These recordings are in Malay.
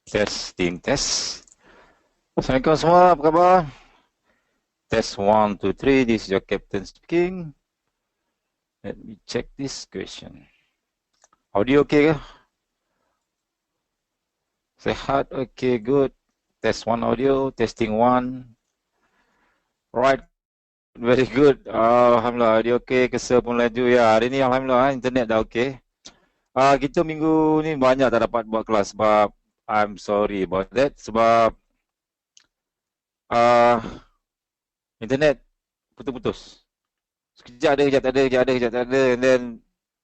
Testing, test. Assalamualaikum semua, apa khabar? Test 1, 2, 3, this is your captain speaking. Let me check this question. Audio okay ke? Sehat, okay, good. Test 1 audio, testing 1. Right, very good. Alhamdulillah, audio okay, kesel pun laju. Ya, hari ni Alhamdulillah, internet dah okay. Kita minggu ni banyak tak dapat buat kelas sebab I'm sorry about that. Sebab uh, internet putus-putus. Sekejap ada, kejap tak ada, kejap ada, kejap tak ada. And then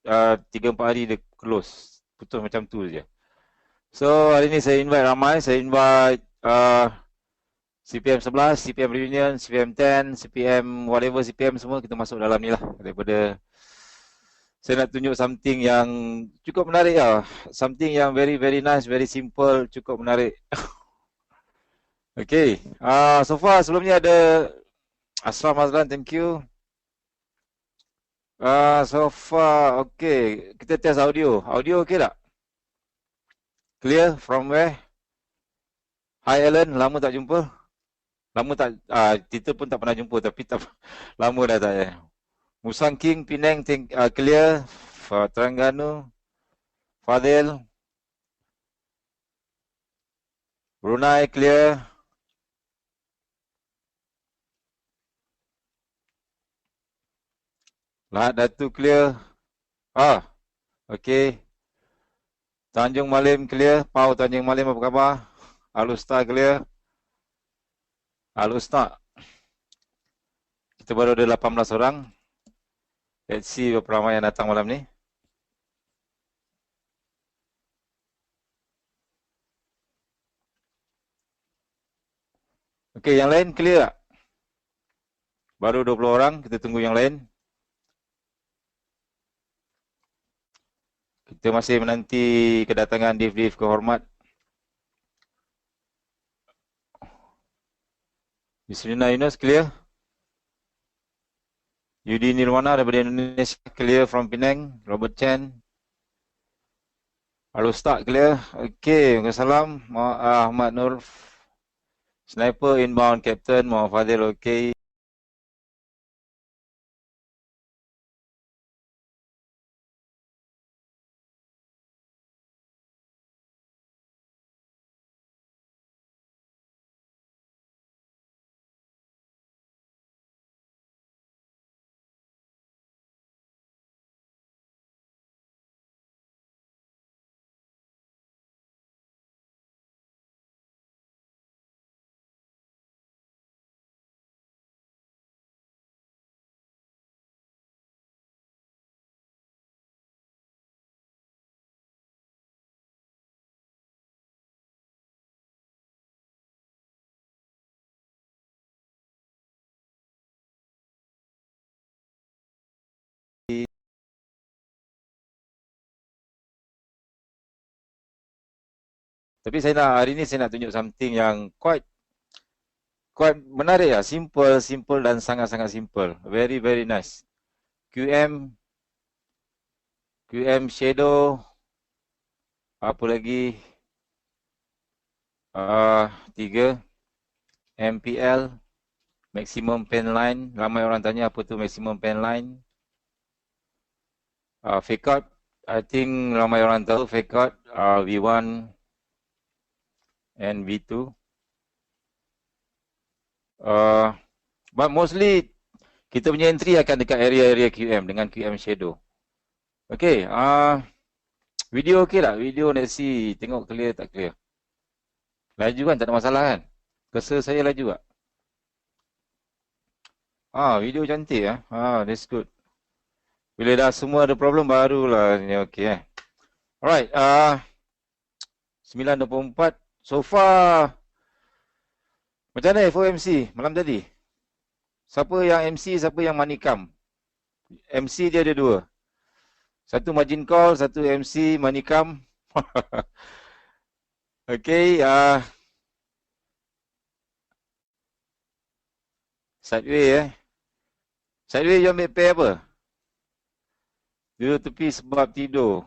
3-4 hari dia close. Putus macam tu je. So hari ni saya invite ramai. Saya invite CPM 11, CPM Reunion, CPM 10, CPM whatever CPM semua kita masuk dalam ni lah. Daripada saya nak tunjuk something yang cukup menarik lah. Something yang very very nice, very simple, cukup menarik. Okay. So far sebelum ni ada Asram Azlan, thank you. So far, okay. Kita test audio. Audio okay tak? Clear from where? Hi Alan, lama tak jumpa. Lama tak, kita pun tak pernah jumpa tapi tak lama dah tak ya. Musang King, Penang, clear. Terengganu, Fadil. Brunei, clear. Lahad Datu, clear. Okay. Tanjung Malim, clear. Pau Tanjung Malim, apa khabar? Alustar, clear. Alustar. Kita baru ada 18 orang. Let's see berapa ramai yang datang malam ni. Okay, yang lain clear tak? Baru 20 orang, kita tunggu yang lain. Kita masih menanti kedatangan div-div kehormat. Yusrina Yunus, clear. Yudi Nirwana daripada Indonesia, clear from Penang. Robert Chen. Alustar, clear. Okay, Waalaikumsalam. Ahmad Nur. Sniper inbound, Captain. Muhammad Fadil, okay. Tapi hari ni saya nak tunjuk something yang quite menarik ya, simple dan sangat-sangat simple. Very very nice. QM shadow, apa lagi? 3 MPL, maximum pen line. Ramai orang tanya apa tu maximum pen line. Fake out, I think ramai orang tahu fake out. V1 and V2. But mostly kita punya entry akan dekat area-area QM dengan QM shadow. Okay, video okay tak? Video let's see, tengok clear tak clear. Laju kan, tak ada masalah kan? Cursor saya laju tak? Video cantik ya. That's good. Bila dah semua ada problem barulah ni okay Alright, 9.24. So far macam mana FOMC malam tadi? Siapa yang MC, siapa yang manikam? MC dia ada 2. Satu margin call, satu MC manikam. Okay, sideway Sideway you ambil pair apa? Duduk tepi sebab tidur.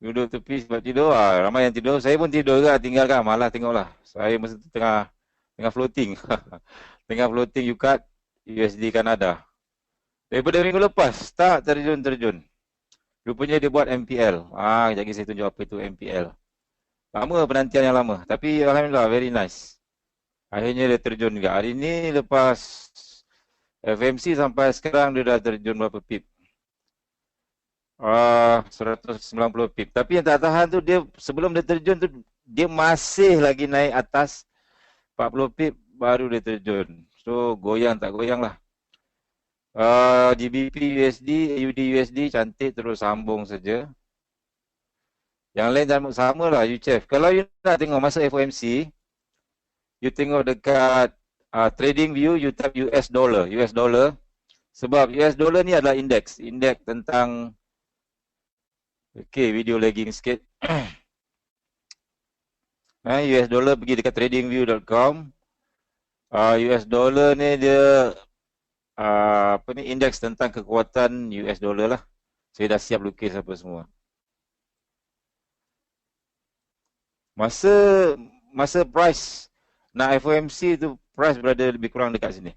Duduk tepi sebab tidur. Ramai yang tidur. Saya pun tidur juga, tinggalkan. Malah tengoklah. Saya masa tu tengah floating. Tengah floating UCAD USD Kanada. Daripada minggu lepas, tak terjun-terjun. Rupanya dia buat MPL. Sekejap lagi saya tunjuk apa itu MPL. Lama penantian yang lama. Tapi Alhamdulillah, very nice. Akhirnya dia terjun juga. Hari ni lepas FMC sampai sekarang dia dah terjun berapa pip? 190 pip. Tapi yang tak tahan tu dia sebelum dia terjun tu dia masih lagi naik atas 40 pip baru dia terjun. So goyang tak goyang lah. GBP USD, AUD USD cantik terus sambung saja. Yang lain sama lah UCHF. Kalau you nak tengok masa FOMC, you tengok dekat trading view, you type US dollar. Sebab US dollar ni adalah indeks tentang video lagging sikit. US dollar pergi dekat tradingview.com. US dollar ni dia indeks tentang kekuatan US dollar lah. Saya dah siap lukis apa semua. Masa price nak FOMC tu price berada lebih kurang dekat sini.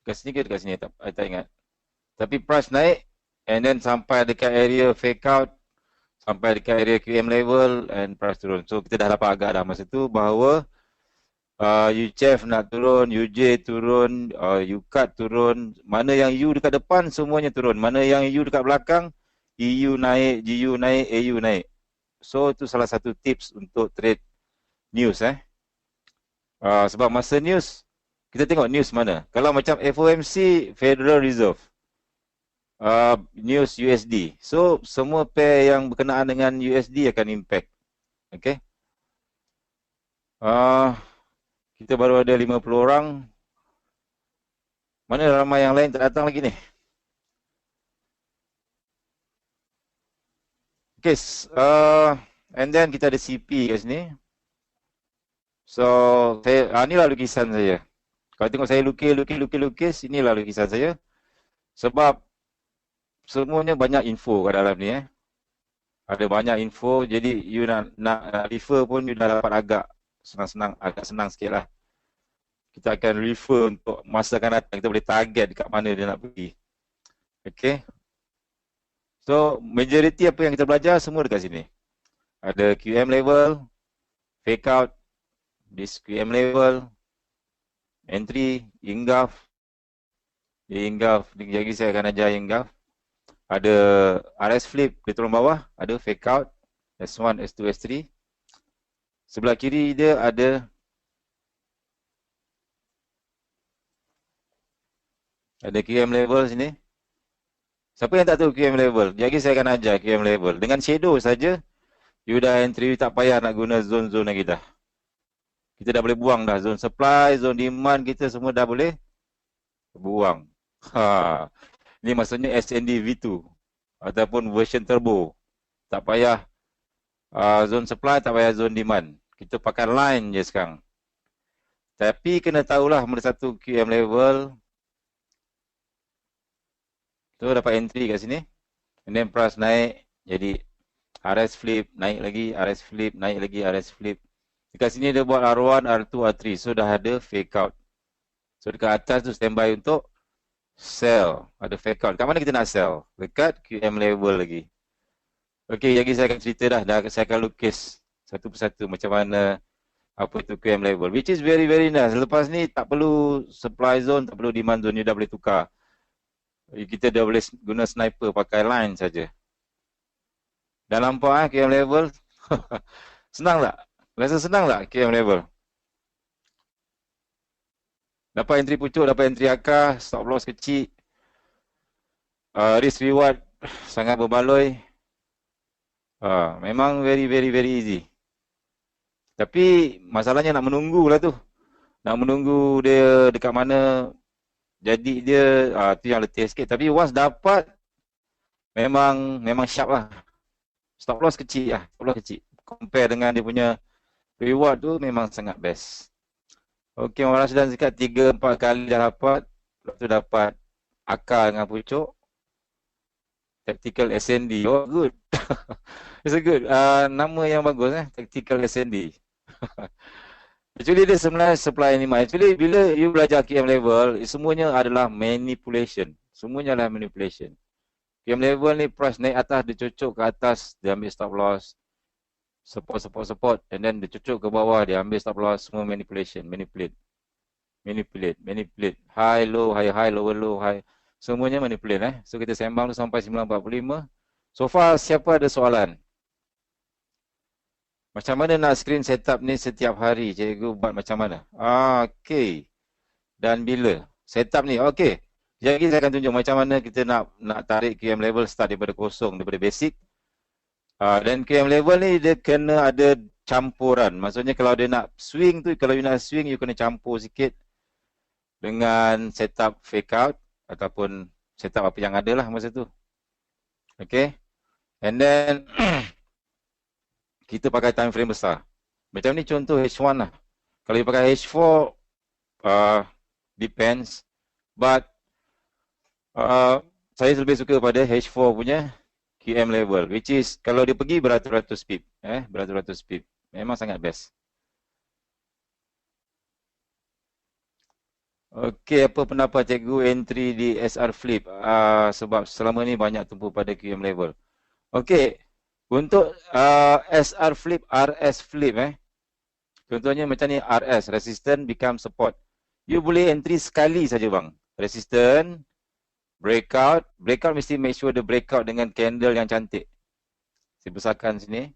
Dekat sini ke dekat sini tak ingat. Tapi price naik and then sampai dekat area fake out, sampai dekat area QM level and price turun. So kita dah dapat agak dah masa tu bahawa UCHF nak turun, UJ turun, UCAD turun. Mana yang U dekat depan semuanya turun. Mana yang U dekat belakang, EU naik, GU naik, AU naik. So itu salah satu tips untuk trade news sebab masa news kita tengok news mana. Kalau macam FOMC, Federal Reserve, news USD. So semua pair yang berkenaan dengan USD akan impact. Okay. Kita baru ada 50 orang. Mana ramai yang lain tak datang lagi ni? Okay, and then kita ada CP kat sini. So, inilah lukisan saya. Kalau tengok saya lukis, inilah lukisan saya. Sebab semuanya banyak info kat dalam ni. Ada banyak info, jadi you nak refer pun you dah dapat agak senang sikit lah. Kita akan refer untuk masa akan datang. Kita boleh target dekat mana dia nak pergi. Okay. So, majority apa yang kita belajar semua dekat sini. Ada QM level, fake out, this QM level, entry, ingaf. Ingaf, lagi saya akan ajar ingaf. Ada RS flip, dia turun bawah. Ada fake out, S1, S2, S3. Sebelah kiri dia ada QM level sini. Siapa yang tak tahu QM level? Jadi saya akan ajar QM level. Dengan shadow saja, you dah entry, tak payah nak guna zone-zone lagi dah. Kita dah boleh buang dah. Zone supply, zone demand, kita semua dah boleh buang. Ini maksudnya SND V2 ataupun version turbo. Tak payah zone supply, tak payah zone demand. Kita pakai line je sekarang. Tapi kena tahulah mana satu QM level. Tu dapat entry kat sini. And then price naik. Jadi RS flip, naik lagi. RS flip, naik lagi. RS flip. Dekat sini dia buat R1, R2, R3. So dah ada fake out. So dekat atas tu standby untuk sell. Ada fake out. Kat mana kita nak sell? Dekat QM level lagi. Okey, jadi saya akan cerita dah. Saya akan lukis satu persatu macam mana apa itu QM level. Which is very very nice. Lepas ni tak perlu supply zone, tak perlu demand zone. You dah boleh tukar. Kita dah boleh guna sniper pakai line saja. Dah nampak QM level? Senang tak? Rasa senang tak QM level? Dapat entry pucuk, dapat entry akar, stop loss kecil. Risk reward sangat berbaloi. Memang very very very easy. Tapi masalahnya nak menunggu lah tu. Nak menunggu dia dekat mana. Jadi dia tu yang letih sikit. Tapi once dapat memang sharp lah. Stop loss kecil lah. Stop loss kecil. Compare dengan dia punya reward tu memang sangat best. Okey, orang sudah dekat 3-4 kali dah dapat. Lepas tu dapat akar dengan pucuk. Tactical SND. Oh good. It's a good. Nama yang bagus Tactical SND. Actually dia sebenarnya supply animal. Actually bila you belajar QM level, semuanya adalah manipulation. Semuanya adalah manipulation. QM level ni price naik atas, dia cocok ke atas, dia ambil stop loss. Support. And then dia cocok ke bawah, dia ambil stop loss. Semua manipulation. Manipulate. High, low, high. Semuanya manipulate. So kita sembang tu sampai 9.45. So far siapa ada soalan? Macam mana nak screen setup ni setiap hari? Cikgu buat macam mana? Okey. Dan bila? Setup ni, okey. Jadi saya akan tunjuk macam mana kita nak tarik QM level start daripada kosong, daripada basic. Dan QM level ni dia kena ada campuran. Maksudnya kalau dia nak swing tu, kalau you nak swing, you kena campur sikit dengan setup fake out ataupun setup apa yang ada lah masa tu. Okay. And then kita pakai time frame besar. Macam ni contoh H1 lah. Kalau you pakai H4, depends. But saya lebih suka pada H4 punya QM level, which is kalau dia pergi beratus-ratus pip. Beratus-ratus pip. Memang sangat best. Okey, apa pendapat cikgu entry di SR Flip? Sebab selama ni banyak tumpu pada QM level. Okey, untuk SR Flip, RS Flip contohnya macam ni RS, Resistance Become Support. You boleh entry sekali saja bang. Resistance, breakout mesti make sure the breakout dengan candle yang cantik. Saya besarkan sini.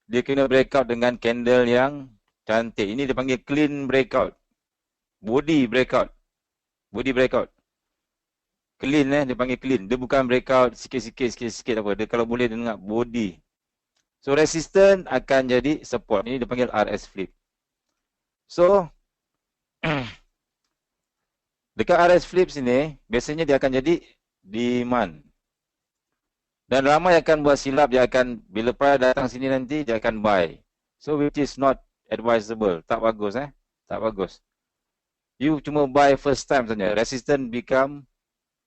Dia kena breakout dengan candle yang cantik. Ini dia panggil clean breakout. Body breakout. Clean dia panggil clean. Dia bukan breakout sikit-sikit apa. Dia kalau boleh dia dengar body. So resistance akan jadi support. Ini dia panggil RS flip. So dekat RS flip sini biasanya dia akan jadi demand. Dan ramai akan buat silap, dia akan bila price datang sini nanti dia akan buy. So which is not advisable. Tak bagus Tak bagus. You cuma buy first time saja. Resistance become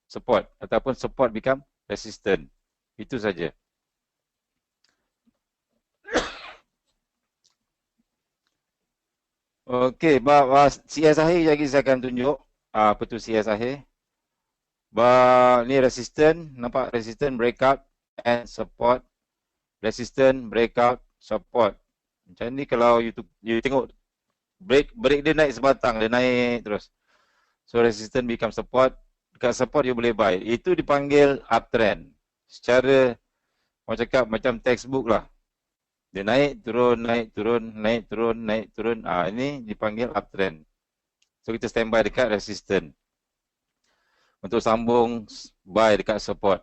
support ataupun support become resistance. Itu saja. Okey, CS akhir lagi saya akan tunjuk apa tu CS akhir. Ni resistance, nampak resistance breakout and support. Resistance breakout support. Macam ni kalau you tengok break dia naik sebatang, dia naik terus. So resistance become support. Dekat support you boleh buy. Itu dipanggil uptrend. Secara orang cakap macam textbook lah. Dia naik turun, naik turun, naik turun, naik turun. Ini dipanggil uptrend. So kita standby dekat resistance. Untuk sambung buy dekat support.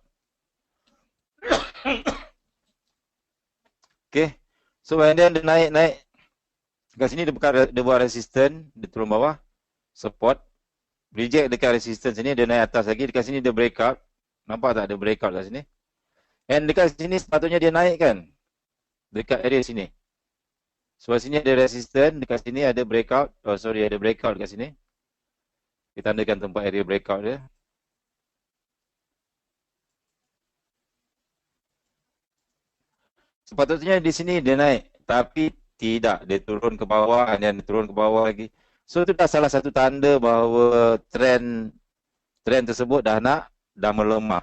Okay. So and then dia naik. Dekat sini dia buat resistance, dia turun bawah, support, reject dekat resistance sini, dia naik atas lagi, dekat sini dia breakout. Nampak tak ada breakout kat sini? And dekat sini sepatutnya dia naik kan? Dekat area sini. Sebab sini ada resistance, dekat sini ada breakout. Ada breakout dekat sini. Kita tandakan tempat area breakout dia. Sepatutnya di sini dia naik, tapi tidak, dia turun ke bawah dan turun ke bawah lagi. So itu dah salah satu tanda bahawa trend tersebut dah melemah.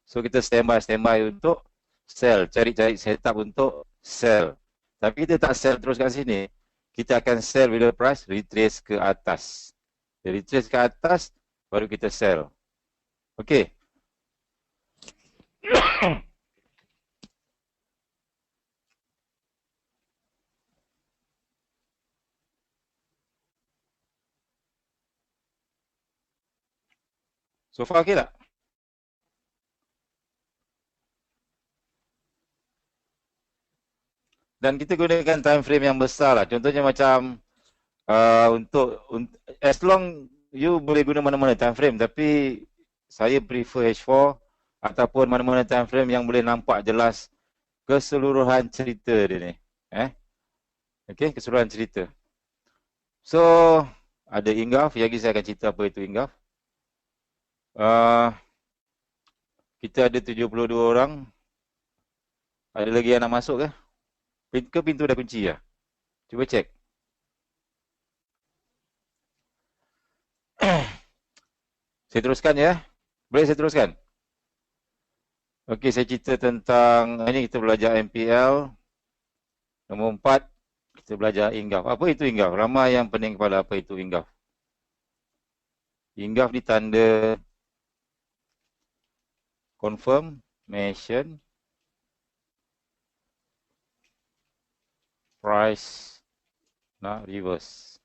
So kita standby untuk sell, cari setup untuk sell. Tapi kita tak sell terus kat sini. Kita akan sell bila price retrace ke atas. Dia retrace ke atas baru kita sell. Okey. So far okey tak? Dan kita gunakan time frame yang besar lah. Contohnya macam untuk as long you boleh guna mana-mana time frame, tapi saya prefer H4 ataupun mana-mana time frame yang boleh nampak jelas keseluruhan cerita dia ni. Okey, keseluruhan cerita. So ada Ingaf, lagi saya akan cerita apa itu Ingaf. Kita ada 72 orang. Ada lagi yang nak masuk ke? Ke pintu dah kunci ya? Cuba cek. Saya teruskan ya. Boleh saya teruskan? Okey, saya cerita tentang ini kita belajar MPL. Nombor 4, kita belajar ingaf. Apa itu ingaf? Ramai yang pening kepala apa itu ingaf. Ingaf ditanda confirmation, price, nak reverse.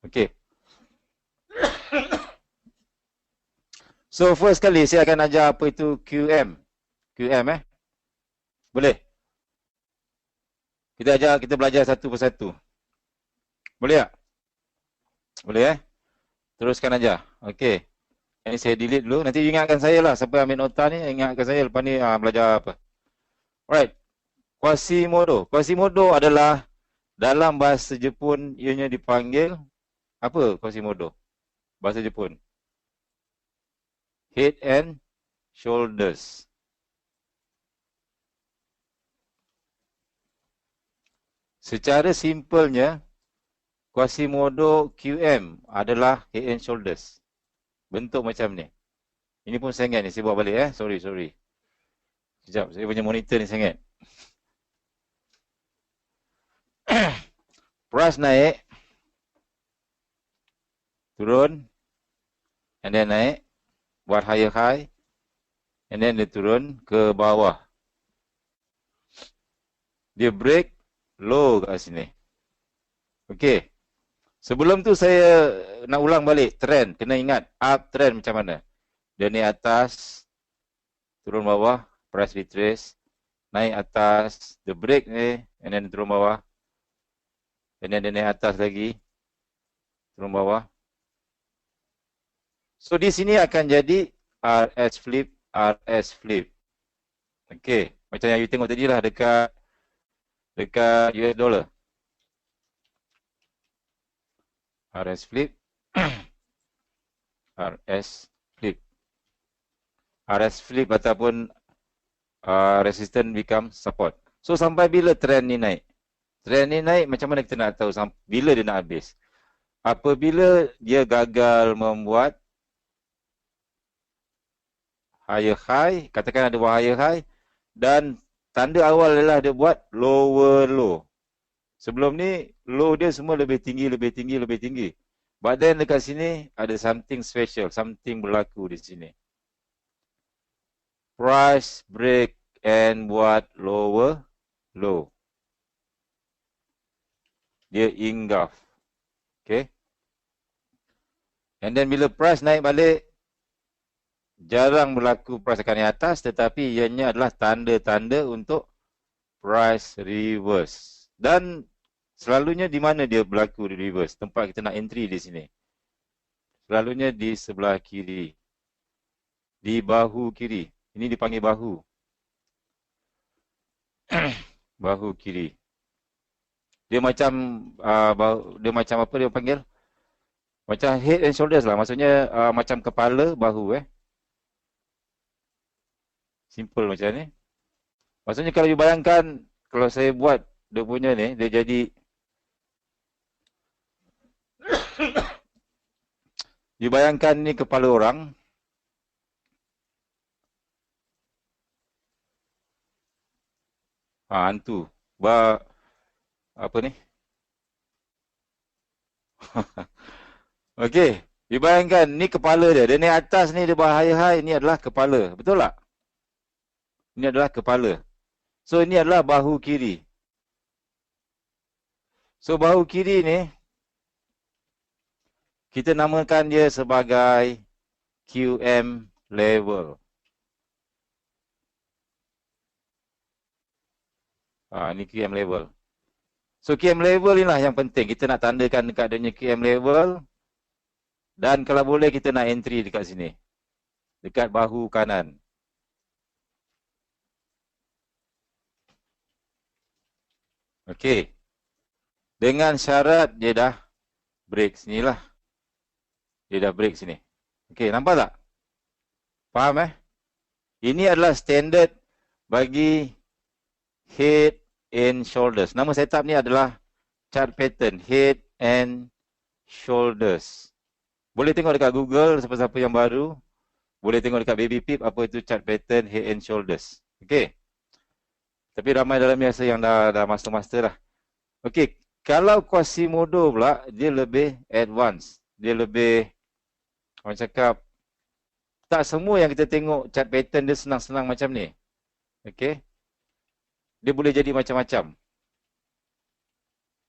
Okey. So first kali saya akan ajar apa itu QM. QM Boleh? Kita belajar satu persatu. Boleh tak? Boleh Teruskan aja. Okey. Ini saya delete dulu. Nanti ingatkan saya lah. Siapa ambil nota ni, ingatkan saya lepas ni belajar apa. Alright. Quasimodo. Quasimodo adalah dalam bahasa Jepun ianya dipanggil apa Quasimodo? Bahasa Jepun. Head and shoulders. Secara simpelnya, Quasimodo QM adalah head and shoulders. Bentuk macam ni. Ini pun saya ingat ni. Saya buat balik Sorry. Sekejap. Saya punya monitor ni saya ingat. Price naik. Turun. And then naik. Buat higher high. And then dia turun ke bawah. Dia break low kat sini. Okey. Sebelum tu saya nak ulang balik trend. Kena ingat uptrend macam mana. Dia naik atas, turun bawah, price retrace, naik atas, dia break ni, and then turun bawah. And then dia naik atas lagi, turun bawah. So di sini akan jadi RS flip. Okey, macam yang you tengok tadi lah dekat US dollar. RS flip. RS flip. RS flip ataupun resistance become support. So sampai bila trend ni naik? Trend ni naik macam mana kita nak tahu bila dia nak habis? Apabila dia gagal membuat higher high, katakan ada buat higher high, dan tanda awal adalah dia buat lower low. Sebelum ni low dia semua lebih tinggi. But then dekat sini ada something special, something berlaku di sini. Price break and buat lower low. Dia engulf. Okay. And then bila price naik balik, jarang berlaku price akan naik atas, tetapi ianya adalah tanda-tanda untuk price reverse. Dan selalunya di mana dia berlaku di reverse? Tempat kita nak entry di sini. Selalunya di sebelah kiri. Di bahu kiri. Ini dipanggil bahu. Bahu kiri. Dia macam apa dia panggil? Macam head and shoulders lah. Maksudnya macam kepala, bahu Simple macam ni. Maksudnya kalau you bayangkan, kalau saya buat dia punya ni, dia jadi you bayangkan ni kepala orang. Hantu. Apa ni? Okey. You bayangkan ni kepala dia. Dia ni atas ni dia bahaya-bahaya. Ni adalah kepala. Betul tak? Ini adalah kepala. So ini adalah bahu kiri. So bahu kiri ni kita namakan dia sebagai QM level. Ini QM level. So QM level inilah yang penting. Kita nak tandakan dekat adanya QM level. Dan kalau boleh kita nak entry dekat sini. Dekat bahu kanan. Okey. Dengan syarat dia dah break sini lah. Dia dah break sini. Okey, nampak tak? Faham Ini adalah standard bagi head and shoulders. Nama setup ni adalah chart pattern head and shoulders. Boleh tengok dekat Google siapa-siapa yang baru. Boleh tengok dekat Baby Pip apa itu chart pattern head and shoulders. Okey. Tapi ramai dalam biasa yang dah master-master lah. Okey, kalau Quasimodo pula dia lebih advance. Dia lebih orang cakap tak semua yang kita tengok chart pattern dia senang-senang macam ni. Okey. Dia boleh jadi macam-macam.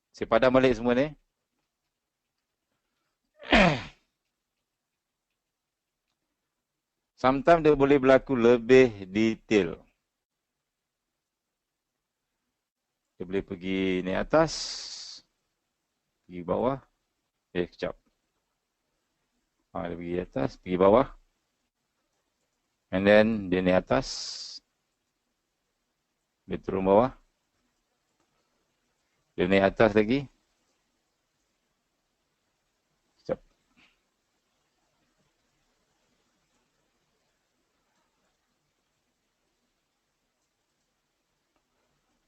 Saya padam balik semua ni. Sometimes dia boleh berlaku lebih detail. Dia boleh pergi naik atas, pergi bawah. Kejap. Dia pergi atas, pergi bawah. And then dia naik atas. Dia turun bawah. Dia naik atas lagi. Sekejap.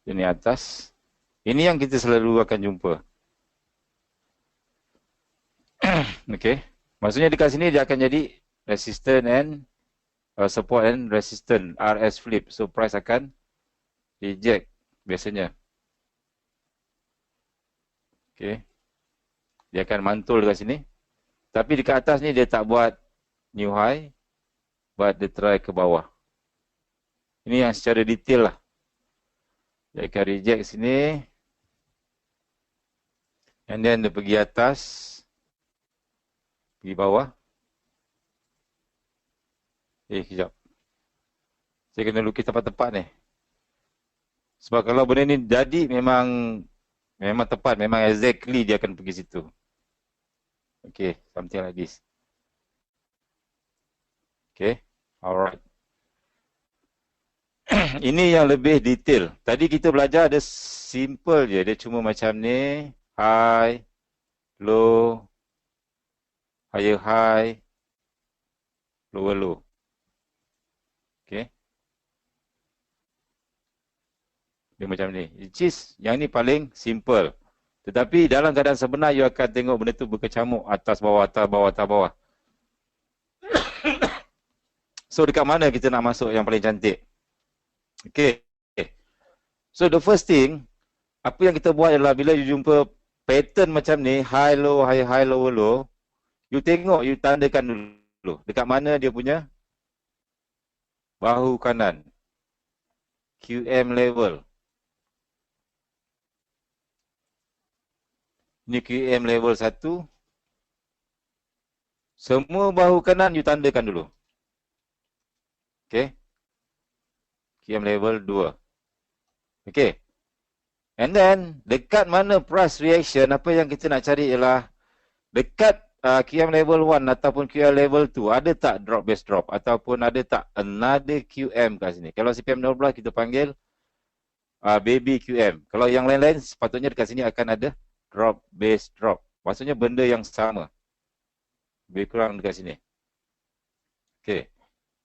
Dia naik atas. Ini yang kita selalu akan jumpa. Okey. Maksudnya dekat sini dia akan jadi resistant and support and resistant. RS flip. So price akan reject biasanya. Okey. Dia akan mantul dekat sini. Tapi dekat atas ni dia tak buat new high. But dia try ke bawah. Ini yang secara detail lah. Dia akan reject sini. And then dia pergi atas. Pergi bawah. Kejap. Saya kena lukis tempat-tempat ni. Sebab kalau benda ni jadi memang tepat. Memang exactly dia akan pergi situ. Okay. Something like this. Okay. Alright. Ini yang lebih detail. Tadi kita belajar ada simple je. Dia cuma macam ni. High. Low. Higher high. Lower low. Okay. Dia macam ni. Which is, yang ni paling simple. Tetapi dalam keadaan sebenar, you akan tengok benda tu berkecamuk. Atas bawah, atas bawah, atas bawah. So, dekat mana kita nak masuk yang paling cantik? Okay. So, the first thing, apa yang kita buat adalah bila you jumpa pattern macam ni, high, low, high, high, low, low, you tengok, you tandakan dulu. Dekat mana dia punya bahu kanan. QM level. Ini QM level 1. Semua bahu kanan you tandakan dulu. Okay. QM level 2. Okay. And then, dekat mana price reaction, apa yang kita nak cari ialah dekat QM level 1 ataupun QM level 2, ada tak drop base drop ataupun ada tak another QM kat sini. Kalau CPM 12 kita panggil baby QM. Kalau yang lain-lain sepatutnya dekat sini akan ada drop base drop. Maksudnya benda yang sama. Lebih kurang dekat sini. Okay.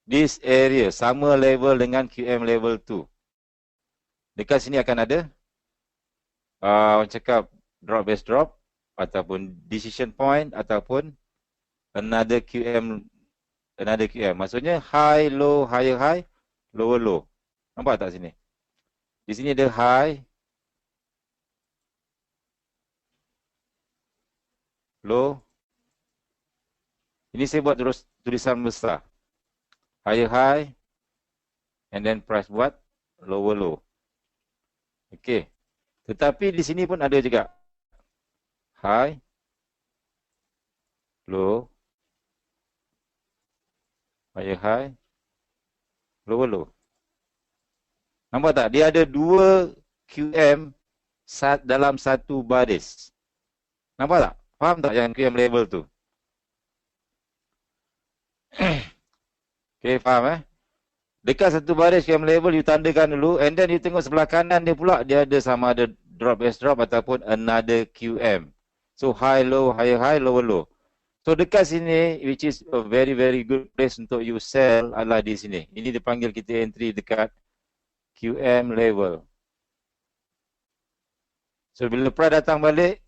This area sama level dengan QM level 2. Dekat sini akan ada orang cakap drop base drop ataupun decision point ataupun another QM. Maksudnya high low higher high lower low. Nampak tak sini? Di sini ada high low. Ini saya buat terus tulisan besar. Higher high and then price buat lower low. Okey. Tetapi di sini pun ada juga high, low, higher high, lower low. Nampak tak? Dia ada 2 QM dalam satu baris. Nampak tak? Faham tak yang QM level tu? Okay, faham Dekat satu baris QM level, you tandakan dulu. And then you tengok sebelah kanan dia pula, dia ada sama ada drop base drop ataupun another QM. So, high, low, higher, high, lower, low. So dekat sini, which is a very very good place untuk you sell adalah di sini. Ini dipanggil kita entry dekat QM level. So bila price datang balik,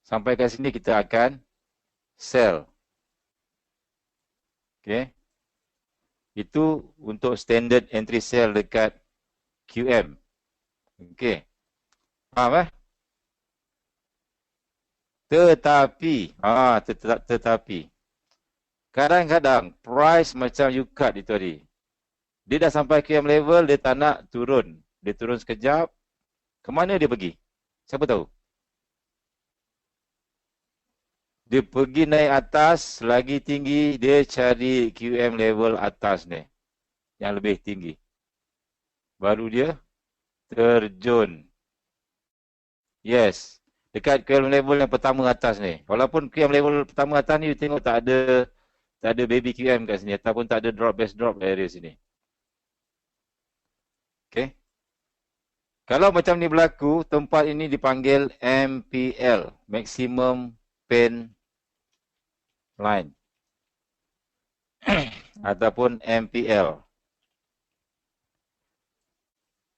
sampai ke sini kita akan sell. Okay. Itu untuk standard entry sell dekat QM. Okay. Faham eh? Tetapi kadang-kadang price macam you cut itu tadi. Dia dah sampai QM level, dia tak nak turun. Dia turun sekejap. Kemana dia pergi? Siapa tahu? Dia pergi naik atas, lagi tinggi, dia cari QM level atas ni. Yang lebih tinggi. Baru dia terjun. Yes. Dekat QM level yang pertama atas ni. Walaupun QM level pertama atas ni, you tengok tak ada baby QM kat sini. Ataupun tak ada drop base drop area sini. Okay. Kalau macam ni berlaku, tempat ini dipanggil MPL. Maximum Pain Line. Ataupun MPL.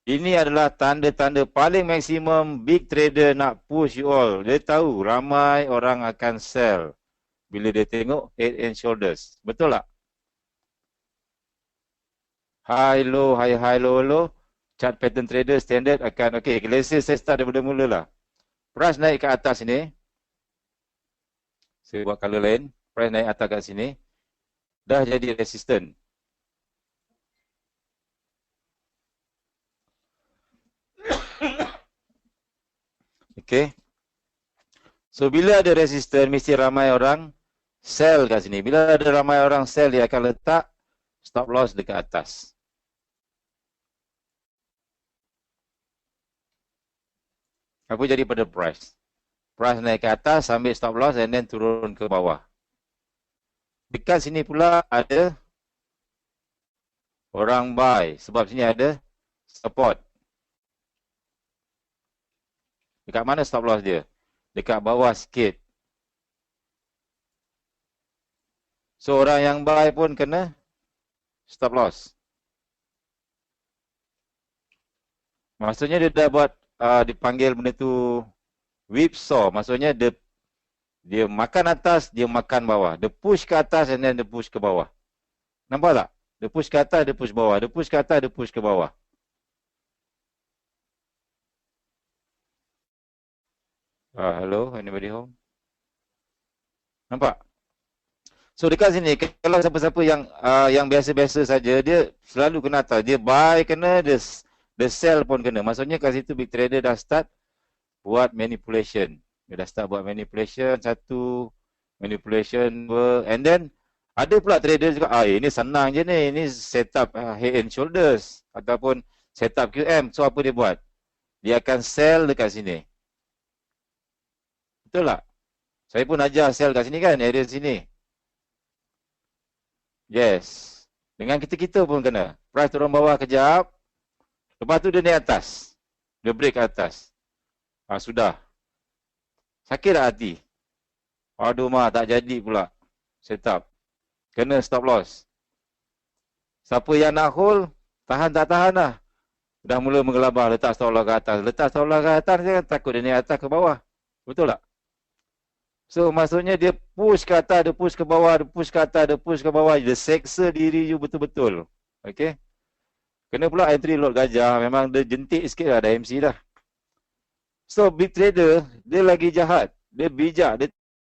Ini adalah tanda-tanda paling maksimum big trader nak push you all. Dia tahu ramai orang akan sell bila dia tengok head and shoulders. Betul tak? High low, high low low. Chart pattern trader standard akan, okay, let's say saya start daripada mula lah. Price naik ke atas sini. Saya buat color lain. Price naik atas kat sini. Dah jadi resistant. Okay. So bila ada resistance, mesti ramai orang sell kat sini. Bila ada ramai orang sell, dia akan letak stop loss dekat atas. Apa jadi pada price? Price naik ke atas, ambil stop loss and then turun ke bawah. Dekat sini pula ada orang buy. Sebab sini ada support. Dekat mana stop loss dia? Dekat bawah sikit. So orang yang buy pun kena stop loss. Maksudnya dia dah buat dipanggil benda tu whipsaw. Maksudnya dia makan atas, dia makan bawah. Dia push ke atas and then dia push ke bawah. Nampak tak? Dia push ke atas, dia push bawah. Dia push ke atas, dia push ke bawah. Hello, anybody home? Nampak? So dekat sini, kalau siapa-siapa yang biasa-biasa saja, dia selalu kena atas. Dia buy kena, dia sell pun kena. Maksudnya kat situ big trader dah start buat manipulation. Dia dah start buat manipulation satu, manipulation dua, and then ada pula trader juga, ini senang je ni, ini setup head and shoulders ataupun setup QM. So apa dia buat? Dia akan sell dekat sini. Betul tak? Saya pun ajar sell kat sini kan, area sini. Yes. Dengan kita-kita pun kena. Price turun bawah kejap. Lepas tu dia naik atas. Dia break ke atas. Sudah. Sakit tak hati? Aduh mah, tak jadi pula. Setup. Kena stop loss. Siapa yang nak hold, tahan tak tahan lah. Dah mula menggelabah, letak stop loss ke atas. Letak stop loss ke atas, dia takut dia naik atas ke bawah. Betul tak? So maksudnya dia push ke atas, dia push ke bawah, dia push ke atas, dia push ke bawah. Dia seksa diri you betul-betul. Okay. Kena pula entry lot gajah. Memang dia jentik sikit lah, dah MC dah. So big trader, dia lagi jahat. Dia bijak, dia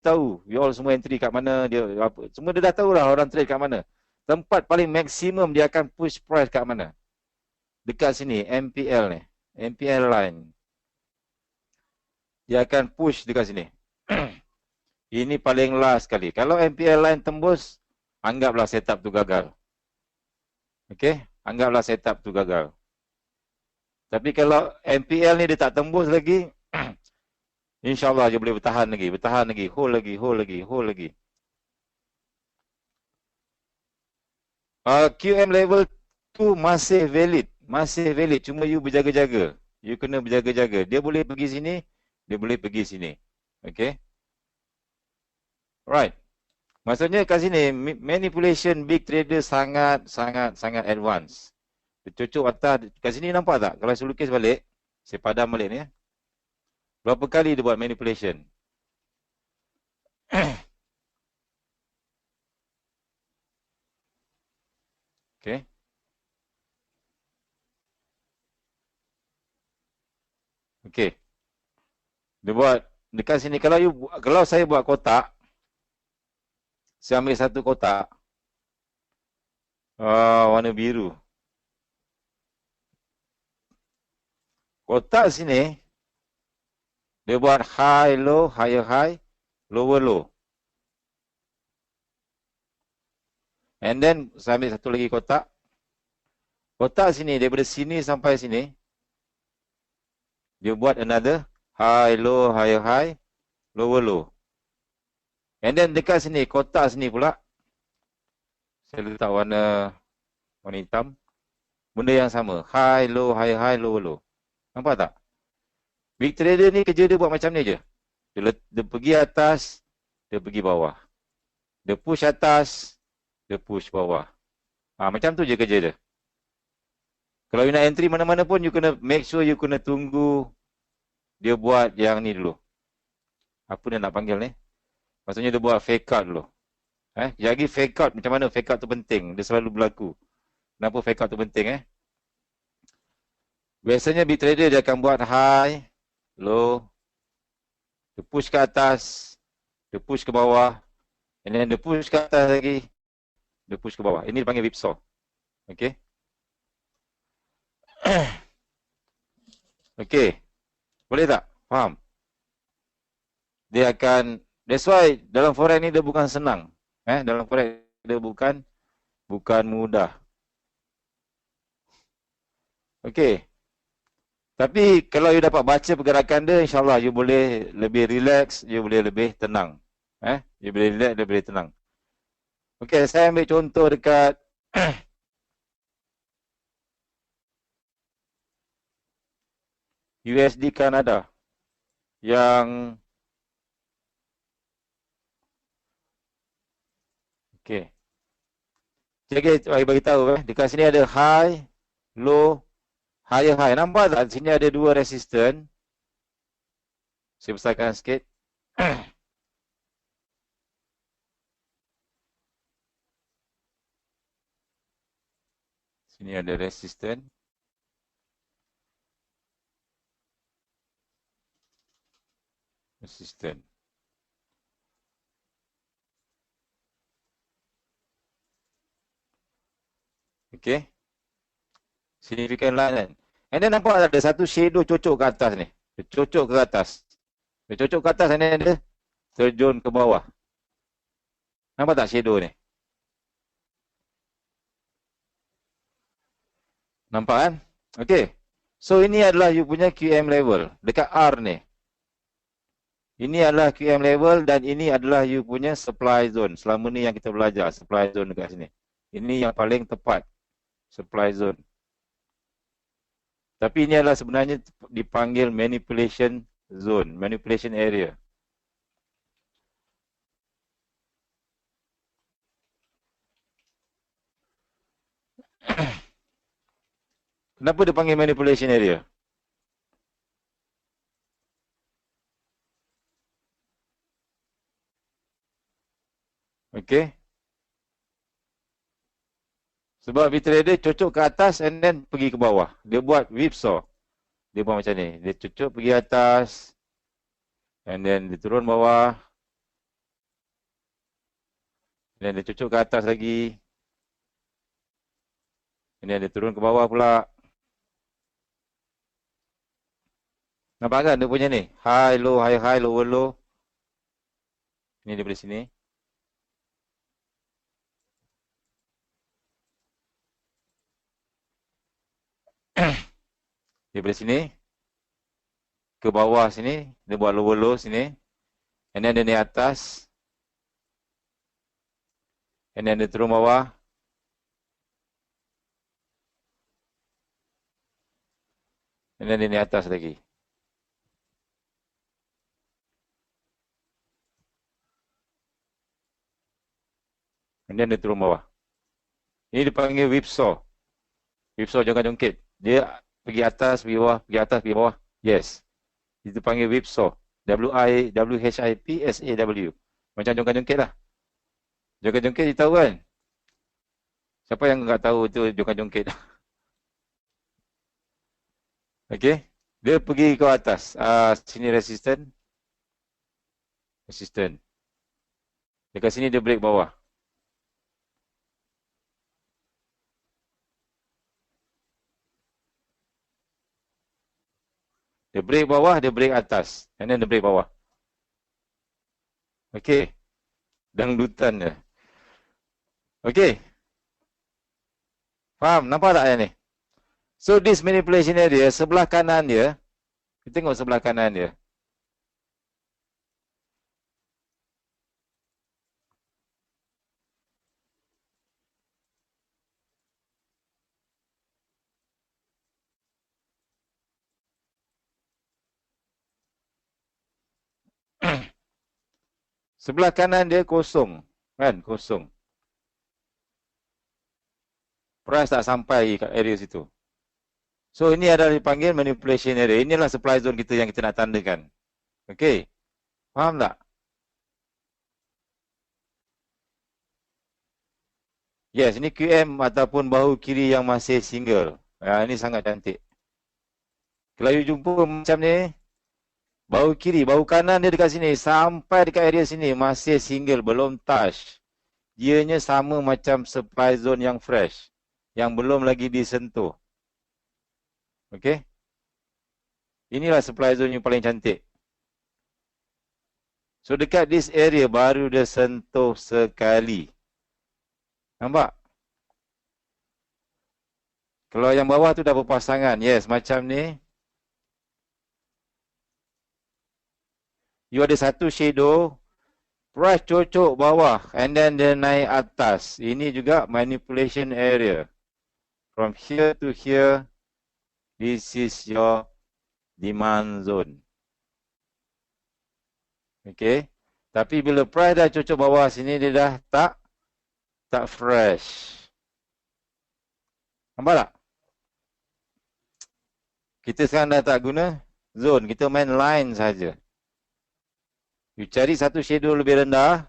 tahu. You all semua entry kat mana, dia apa. Semua dia dah tahu lah orang trade kat mana. Tempat paling maksimum dia akan push price kat mana. Dekat sini, MPL ni. MPL line. Dia akan push dekat sini. Ini paling last sekali. Kalau MPL line tembus, anggaplah setup tu gagal. Okay? Anggaplah setup tu gagal. Tapi kalau MPL ni dia tak tembus lagi, InsyaAllah dia boleh bertahan lagi, hold lagi. QM level tu masih valid. Cuma you berjaga-jaga. You kena berjaga-jaga. Dia boleh pergi sini, dia boleh pergi sini. Okay? Right. Maksudnya kat sini manipulation big trader sangat advance. Dia cucuk atas kat sini nampak tak? Kalau saya lukis balik, saya padam balik ni ya. Berapa kali dia buat manipulation? Okay. Okay. Dia buat dekat sini kalau saya buat kotak, saya ambil satu kotak warna biru. Kotak sini dia buat high low, higher high, lower low. And then saya ambil satu lagi kotak. Kotak sini daripada sini sampai sini dia buat another high low, higher high, lower low. And then dekat sini kotak sini pula saya letak warna hitam. Benda yang sama, high low, higher high, lower low. Nampak tak? Big trader ni kerja dia buat macam ni je. Dia pergi atas, dia pergi bawah. Dia push atas, dia push bawah. Macam tu je kerja dia. Kalau you nak entry mana-mana pun, you kena make sure you kena tunggu dia buat yang ni dulu. Apa dia nak panggil ni? Maksudnya dia buat fake out dulu. Jadi fake out, macam mana fake out tu penting? Dia selalu berlaku. Kenapa fake out tu penting Biasanya big trader dia akan buat high, low, dia push ke atas, dia push ke bawah, and then dia push ke atas lagi, dia push ke bawah. Ini dipanggil whipsaw. Okay. Okay. Boleh tak? Faham? Dia akan, that's why dalam forex ni dia bukan senang. Dalam forex dia bukan mudah. Okay. Tapi kalau you dapat baca pergerakan dia, insyaAllah you boleh lebih relax, you boleh lebih tenang. You boleh relax, lebih tenang. Okay, saya ambil contoh dekat USD Kanada. Yang okay. Saya bagi tahu dekat sini ada high, low, higher high. Nampak tak? Sini ada dua resistance. Saya besarkan sikit. Sini ada resistance. Resistance. Okay. Significant line kan. And then nampak ada satu shadow cocok ke atas ni. Dia cocok ke atas. Dia cocok ke atas, and then dia terjun ke bawah. Nampak tak shadow ni? Nampak kan? Okay. So ini adalah you punya QM level. Dekat R ni. Ini adalah QM level dan ini adalah you punya supply zone. Selama ni yang kita belajar supply zone dekat sini. Ini yang paling tepat. Supply zone. Tapi ini adalah sebenarnya dipanggil manipulation zone, manipulation area. Kenapa dipanggil manipulation area? Okay. Sebab big trader cocok ke atas and then pergi ke bawah. Dia buat whipsaw. Dia buat macam ni. Dia cocok pergi atas and then dia turun bawah. Dan dia cocok ke atas lagi. And then dia turun ke bawah pula. Nampak kan dia punya ni? High, low, high, high, lower, low. Ini daripada sini. Daripada sini ke bawah sini, dia buat lower low sini, and then dia naik atas, and then dia turun bawah, and then dia naik atas lagi. Kemudian dia turun bawah. Ini dipanggil whipsaw. Whipsaw jongkat-jongkit. Dia pergi atas, pergi bawah, pergi atas, pergi bawah. Yes. Itu panggil whipsaw. W-I-W-H-I-P-S-A-W. Macam jongkat-jongkit lah. Jongkat-jongkit dia tahu kan? Siapa yang enggak tahu itu jongkat-jongkit? Okey. Dia pergi ke atas. Sini resistant. Resistant. Dekat sini dia break bawah. Dia break bawah, dia break atas. And then dia break bawah. Okey. Dangdutan dia. Okey. Faham? Nampak tak yang ni? So this manipulation area, sebelah kanan dia, kita tengok sebelah kanan dia. Sebelah kanan dia kosong. Kan? Kosong. Price tak sampai kat area situ. So ini adalah dipanggil manipulation area. Inilah supply zone kita yang kita nak tandakan. Okey. Faham tak? Yes, ini QM ataupun bahu kiri yang masih single. Ini sangat cantik. Kalau you jumpa macam ni, bahu kiri, bahu kanan dia dekat sini, sampai dekat area sini, masih single, belum touch. Dianya sama macam supply zone yang fresh, yang belum lagi disentuh. Okey. Inilah supply zone yang paling cantik. So dekat this area baru dia sentuh sekali. Nampak? Kalau yang bawah tu dah berpasangan. Yes, macam ni. You ada satu shadow. Price cocok bawah. And then dia naik atas. Ini juga manipulation area. From here to here. This is your demand zone. Okay. Tapi bila price dah cocok bawah sini, dia dah tak fresh. Nampak tak? Kita sekarang dah tak guna zone. Kita main line saja. You cari satu shadow lebih rendah.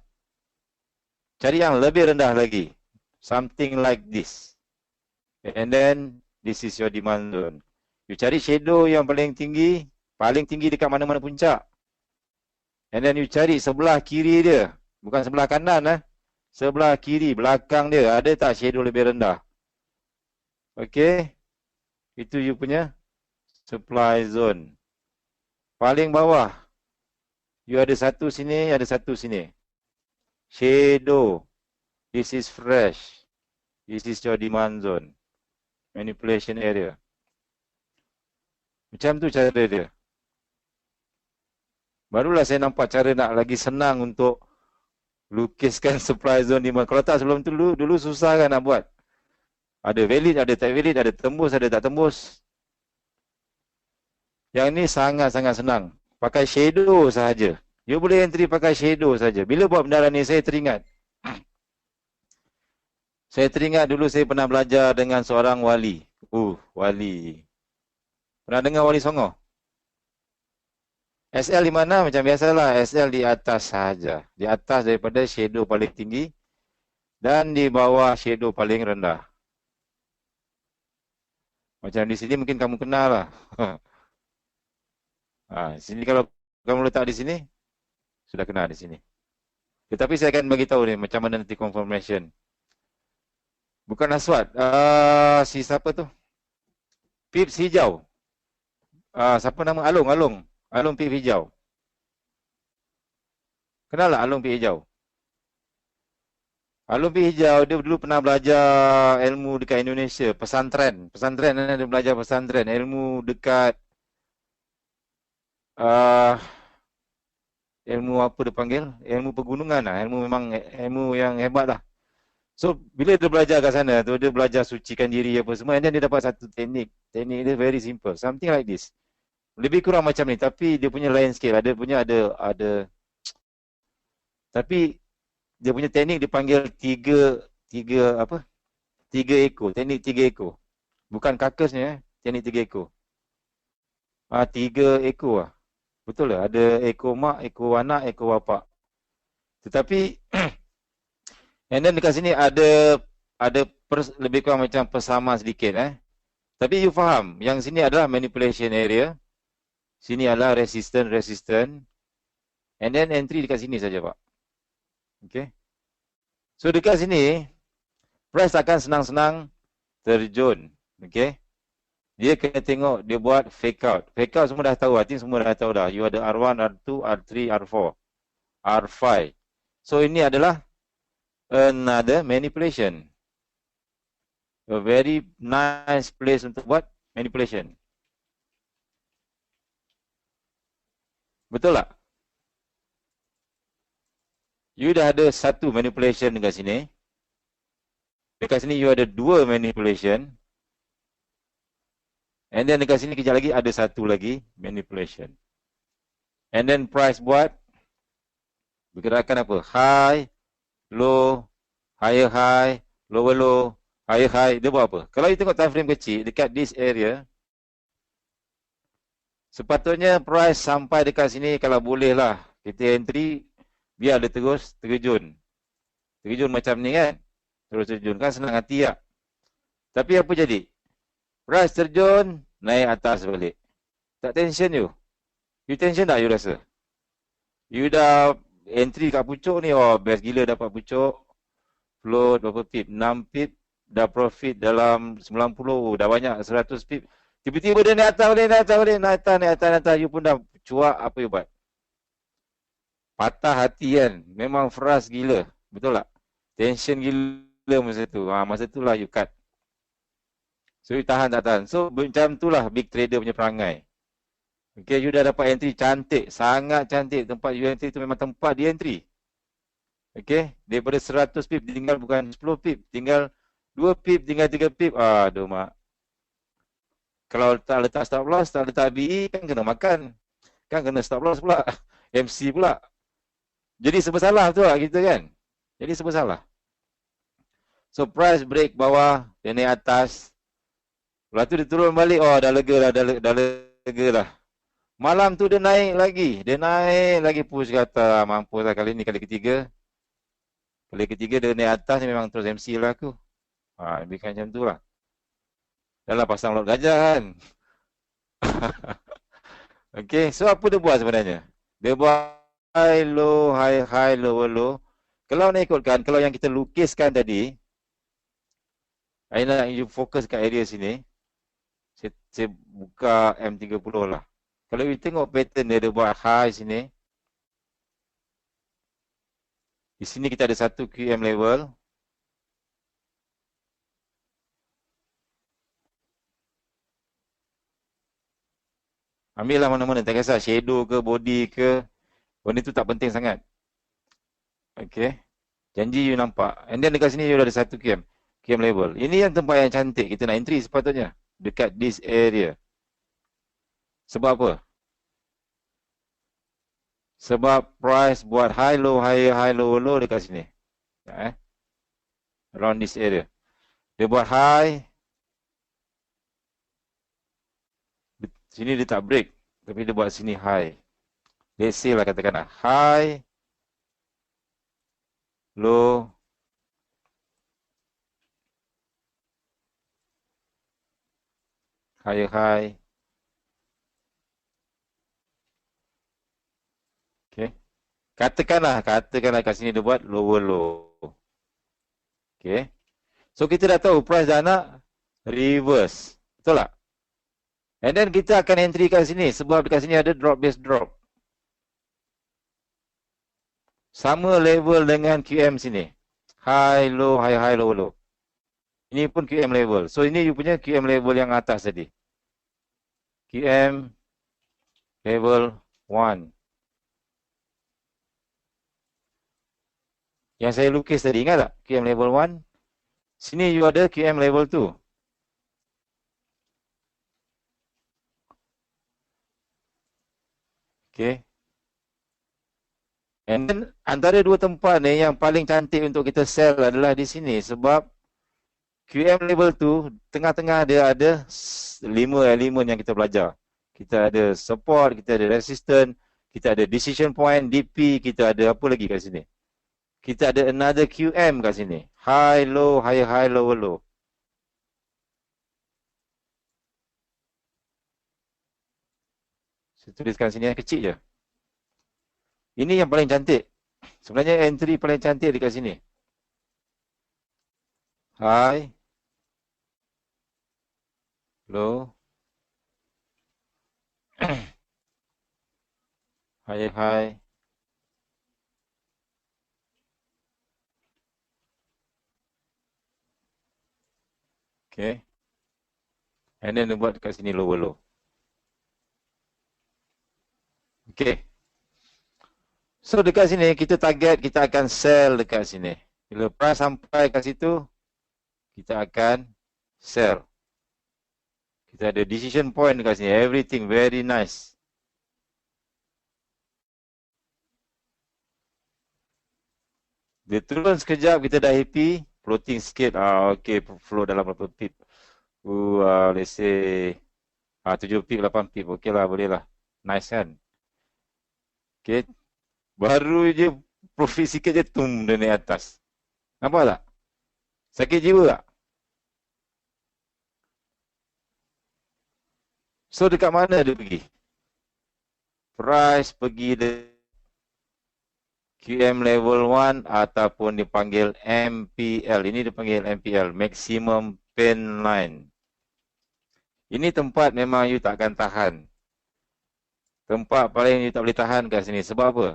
Cari yang lebih rendah lagi. Something like this. And then, this is your demand zone. You cari shadow yang paling tinggi dekat mana-mana puncak. And then you cari sebelah kiri dia. Bukan sebelah kanan. Sebelah kiri, belakang dia. Ada tak shadow lebih rendah? Okay. Itu you punya supply zone. Paling bawah. You ada satu sini, ada satu sini. Shadow. This is fresh. This is your demand zone. Manipulation area. Macam tu cara dia. Barulah saya nampak cara nak lagi senang untuk lukiskan supply zone demand. Kalau tak sebelum tu dulu susah kan nak buat. Ada valid, ada tak valid, ada tembus, ada tak tembus. Yang ni sangat-sangat senang. Pakai shadow sahaja. You boleh entry pakai shadow saja. Bila buat benda ni saya teringat. Saya teringat dulu saya pernah belajar dengan seorang wali. Wali. Pernah dengar Wali Songo? SL di mana? Macam biasalah. SL di atas saja. Di atas daripada shadow paling tinggi. Dan di bawah shadow paling rendah. Macam di sini mungkin kamu kenal lah. Sini kalau kamu letak di sini, sudah kenal di sini. Tetapi saya akan bagi tahu ni macam mana nanti confirmation. Bukan Aswad. Si siapa tu? Pips hijau. Siapa nama? Alung. Alung Pips hijau. Kenal tak Alung Pips hijau? Alung Pips hijau, dia dulu pernah belajar ilmu dekat Indonesia. Pesantren. Dia belajar pesantren. Ilmu dekat ilmu apa dia panggil? Ilmu pegunungan lah. Ilmu yang hebat lah. So, bila dia belajar kat sana tu, dia belajar sucikan diri apa semua. Dan dia dapat satu teknik. Teknik dia very simple. Something like this. Lebih kurang macam ni. Tapi dia punya lain scale. Ada. Tapi dia punya teknik dipanggil tiga apa? Tiga ekor, teknik tiga ekor. Bukan kakasnya, teknik tiga ekor. Tiga ekor lah. Betul lah, ada ekor mak, ekor anak, ekor bapa. Tetapi and then dekat sini ada lebih kurang macam persama sedikit Tapi you faham, yang sini adalah manipulation area, sini adalah resistant. And then entry dekat sini saja, Pak. Okay. So dekat sini price akan senang-senang terjun. Okay. Dia kena tengok dia buat fake out. Fake out semua dah tahu, I semua dah tahu dah. You ada R1, R2, R3, R4, R5. So ini adalah another manipulation. A very nice place untuk buat manipulation. Betul tak? You dah ada satu manipulation dekat sini. Dekat sini you ada dua manipulation. And then dekat sini kejap lagi ada satu lagi manipulation. And then price buat bergerakan apa? High, low, higher high, lower low, higher high. Dia buat apa? Kalau you tengok time frame kecil dekat this area, sepatutnya price sampai dekat sini kalau boleh lah. Kita entry biar dia terus terjun. Terjun macam ni kan? Terus terjun kan senang hati tak? Tapi apa jadi? Price terjun, naik atas balik. Tak tension you? You tension tak you rasa? You dah entry kat pucuk ni, oh best gila dapat pucuk. Float berapa pip? 6 pip. Dah profit dalam 90, dah banyak 100 pip. Tiba-tiba dia naik atas balik, naik atas. You pun dah cuak, apa you buat? Patah hati kan? Memang frust gila. Betul tak? Tension gila masa tu. Masa tu lah you cut. So you tahan tak tahan. So macam tu lah big trader punya perangai. Okay, you dah dapat entry cantik. Sangat cantik. Tempat you entry tu memang tempat di entry. Okay, daripada 100 pip tinggal bukan 10 pip. Tinggal 2 pip, tinggal 3 pip. Aduh mak. Kalau tak letak stop loss, tak letak BE kan kena makan. Kan kena stop loss pula. MC pula. Jadi sebersalah tu lah kita kan. Jadi sebersalah. So price break bawah, dia naik atas. Lepas tu dia turun balik, oh dah lega lah, dah lega lah. Malam tu dia naik lagi push kata mampus lah kali ni kali ketiga. Kali ketiga dia naik atas ni memang terus MC lah aku. Lebih macam tu lah. Dah lah pasang lot gajah kan. Okay, so apa dia buat sebenarnya? Dia buat high, low, high, low, low. Kalau nak ikutkan, kalau yang kita lukiskan tadi, saya nak you fokus kat area sini. Saya buka M30 lah. Kalau you tengok pattern dia buat high sini. Di sini kita ada satu QM level. Ambil lah mana-mana. Tak kisah shadow ke, body ke. Benda tu tak penting sangat. Okay. Janji you nampak. And then dekat sini you ada satu QM. QM level. Ini yang tempat yang cantik. Kita nak entry sepatutnya. Dekat this area. Sebab apa? Sebab price buat high, low, high, low, low dekat sini. Around this area. Dia buat high. Sini dia tak break. Tapi dia buat sini high. Let's say lah katakan high, low, higher high. Okay. Katakanlah kat sini dia buat lower low. Okay. So kita dah tahu price dah nak reverse. Betul tak? And then kita akan entry kat sini sebab dekat sini ada drop base drop. Sama level dengan QM sini. High, low, high, low, low. Ini pun QM level. So ini you punya QM level yang atas tadi. QM level 1. Yang saya lukis tadi, ingat tak? QM level 1. Sini you ada QM level 2. Okay. And then antara dua tempat ni yang paling cantik untuk kita sell adalah di sini sebab QM level tu tengah-tengah dia ada 5 elemen yang kita belajar. Kita ada support, kita ada resistance, kita ada decision point, DP, kita ada apa lagi kat sini. Kita ada another QM kat sini. High, low, higher, high, lower, low. Saya tuliskan sini yang kecil je. Ini yang paling cantik. Sebenarnya entry paling cantik dekat sini. High, low, higher, high. Okay. And then dia buat dekat sini lower, low. Okay. So dekat sini kita target kita akan sell dekat sini. Bila price sampai kat situ, kita akan sell. Kita ada decision point dekat sini. Everything very nice. Dia turun sekejap, kita dah happy. Floating sikit. Okay, flow dalam berapa pip. Let's say 7 pip, 8 pip. Okay lah, boleh lah. Nice kan? Okay. Baru je profit sikit je, tum, dia naik atas. Nampak tak? Sakit jiwa tak? So, dekat mana dia pergi? Price pergi QM level 1 ataupun dipanggil MPL. Ini dipanggil MPL, Maximum Pain Line. Ini tempat memang you takkan tahan. Tempat paling you tak boleh tahan kat sini. Sebab apa?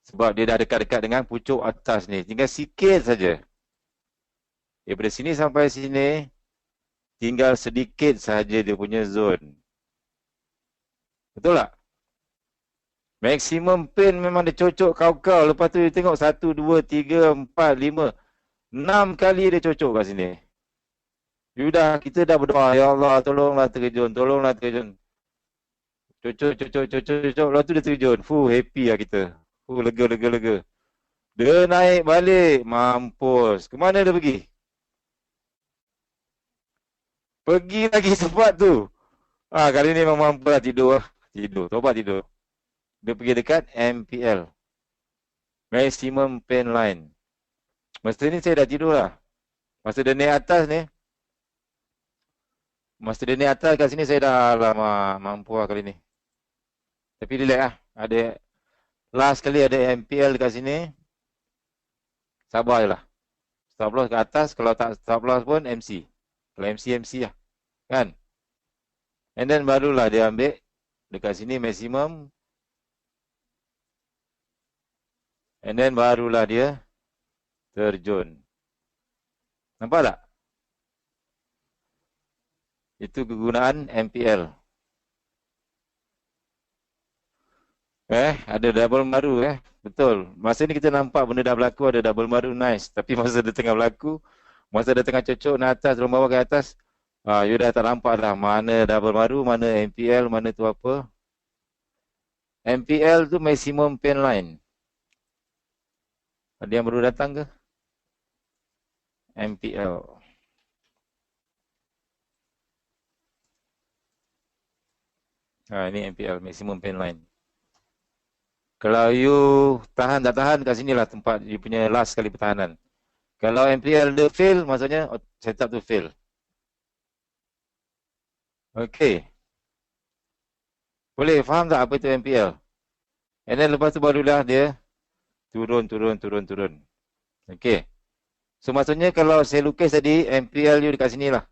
Sebab dia dah dekat-dekat dengan pucuk atas ni. Tinggal sikit saja. Daripada sini sampai sini, tinggal sedikit saja dia punya zone. Betul tak? Maximum pain memang dia cocok kau-kau. Lepas tu dia tengok 1, 2, 3, 4, 5, 6 kali dia cocok kat sini. Kita dah berdoa. Ya Allah, tolonglah terjun. Tolonglah terjun. Cocok. Lepas tu dia terjun. Happy lah kita. Lega. Dia naik balik. Mampus. Kemana dia pergi? Pergi lagi tempat tu. Kali ni memang mampu lah tidur. Tobat tidur. Dia pergi dekat MPL. Maximum Pain Line. Masa ni saya dah tidur lah. Masa dia naik atas ni. Kat sini saya dah lama mampu lah kali ni. Tapi relax lah. Last kali ada MPL dekat sini. Sabar je lah. Stop loss ke atas. Kalau tak stop loss pun MC. Kalau MC lah. Kan? And then barulah dia ambil. Dekat sini maximum. And then barulah dia terjun. Nampak tak? Itu kegunaan MPL. Ada double baru Betul. Masa ni kita nampak benda dah berlaku, ada double baru, nice. Tapi masa dia tengah berlaku, masa dia tengah cocok naik atas, turun bawah ke atas, you dah tak nampak dah mana double baru, mana MPL, mana tu apa. MPL tu maximum pain line. Ada yang baru datang ke? MPL. Ini MPL, maximum pain line. Kalau you tahan tak tahan, kat sinilah tempat you punya last kali pertahanan. Kalau MPL dia fail, maksudnya setup tu fail. Okay. Boleh faham tak apa itu MPL? And then lepas tu barulah dia turun. Okay. So maksudnya kalau saya lukis tadi, MPL you dekat sinilah.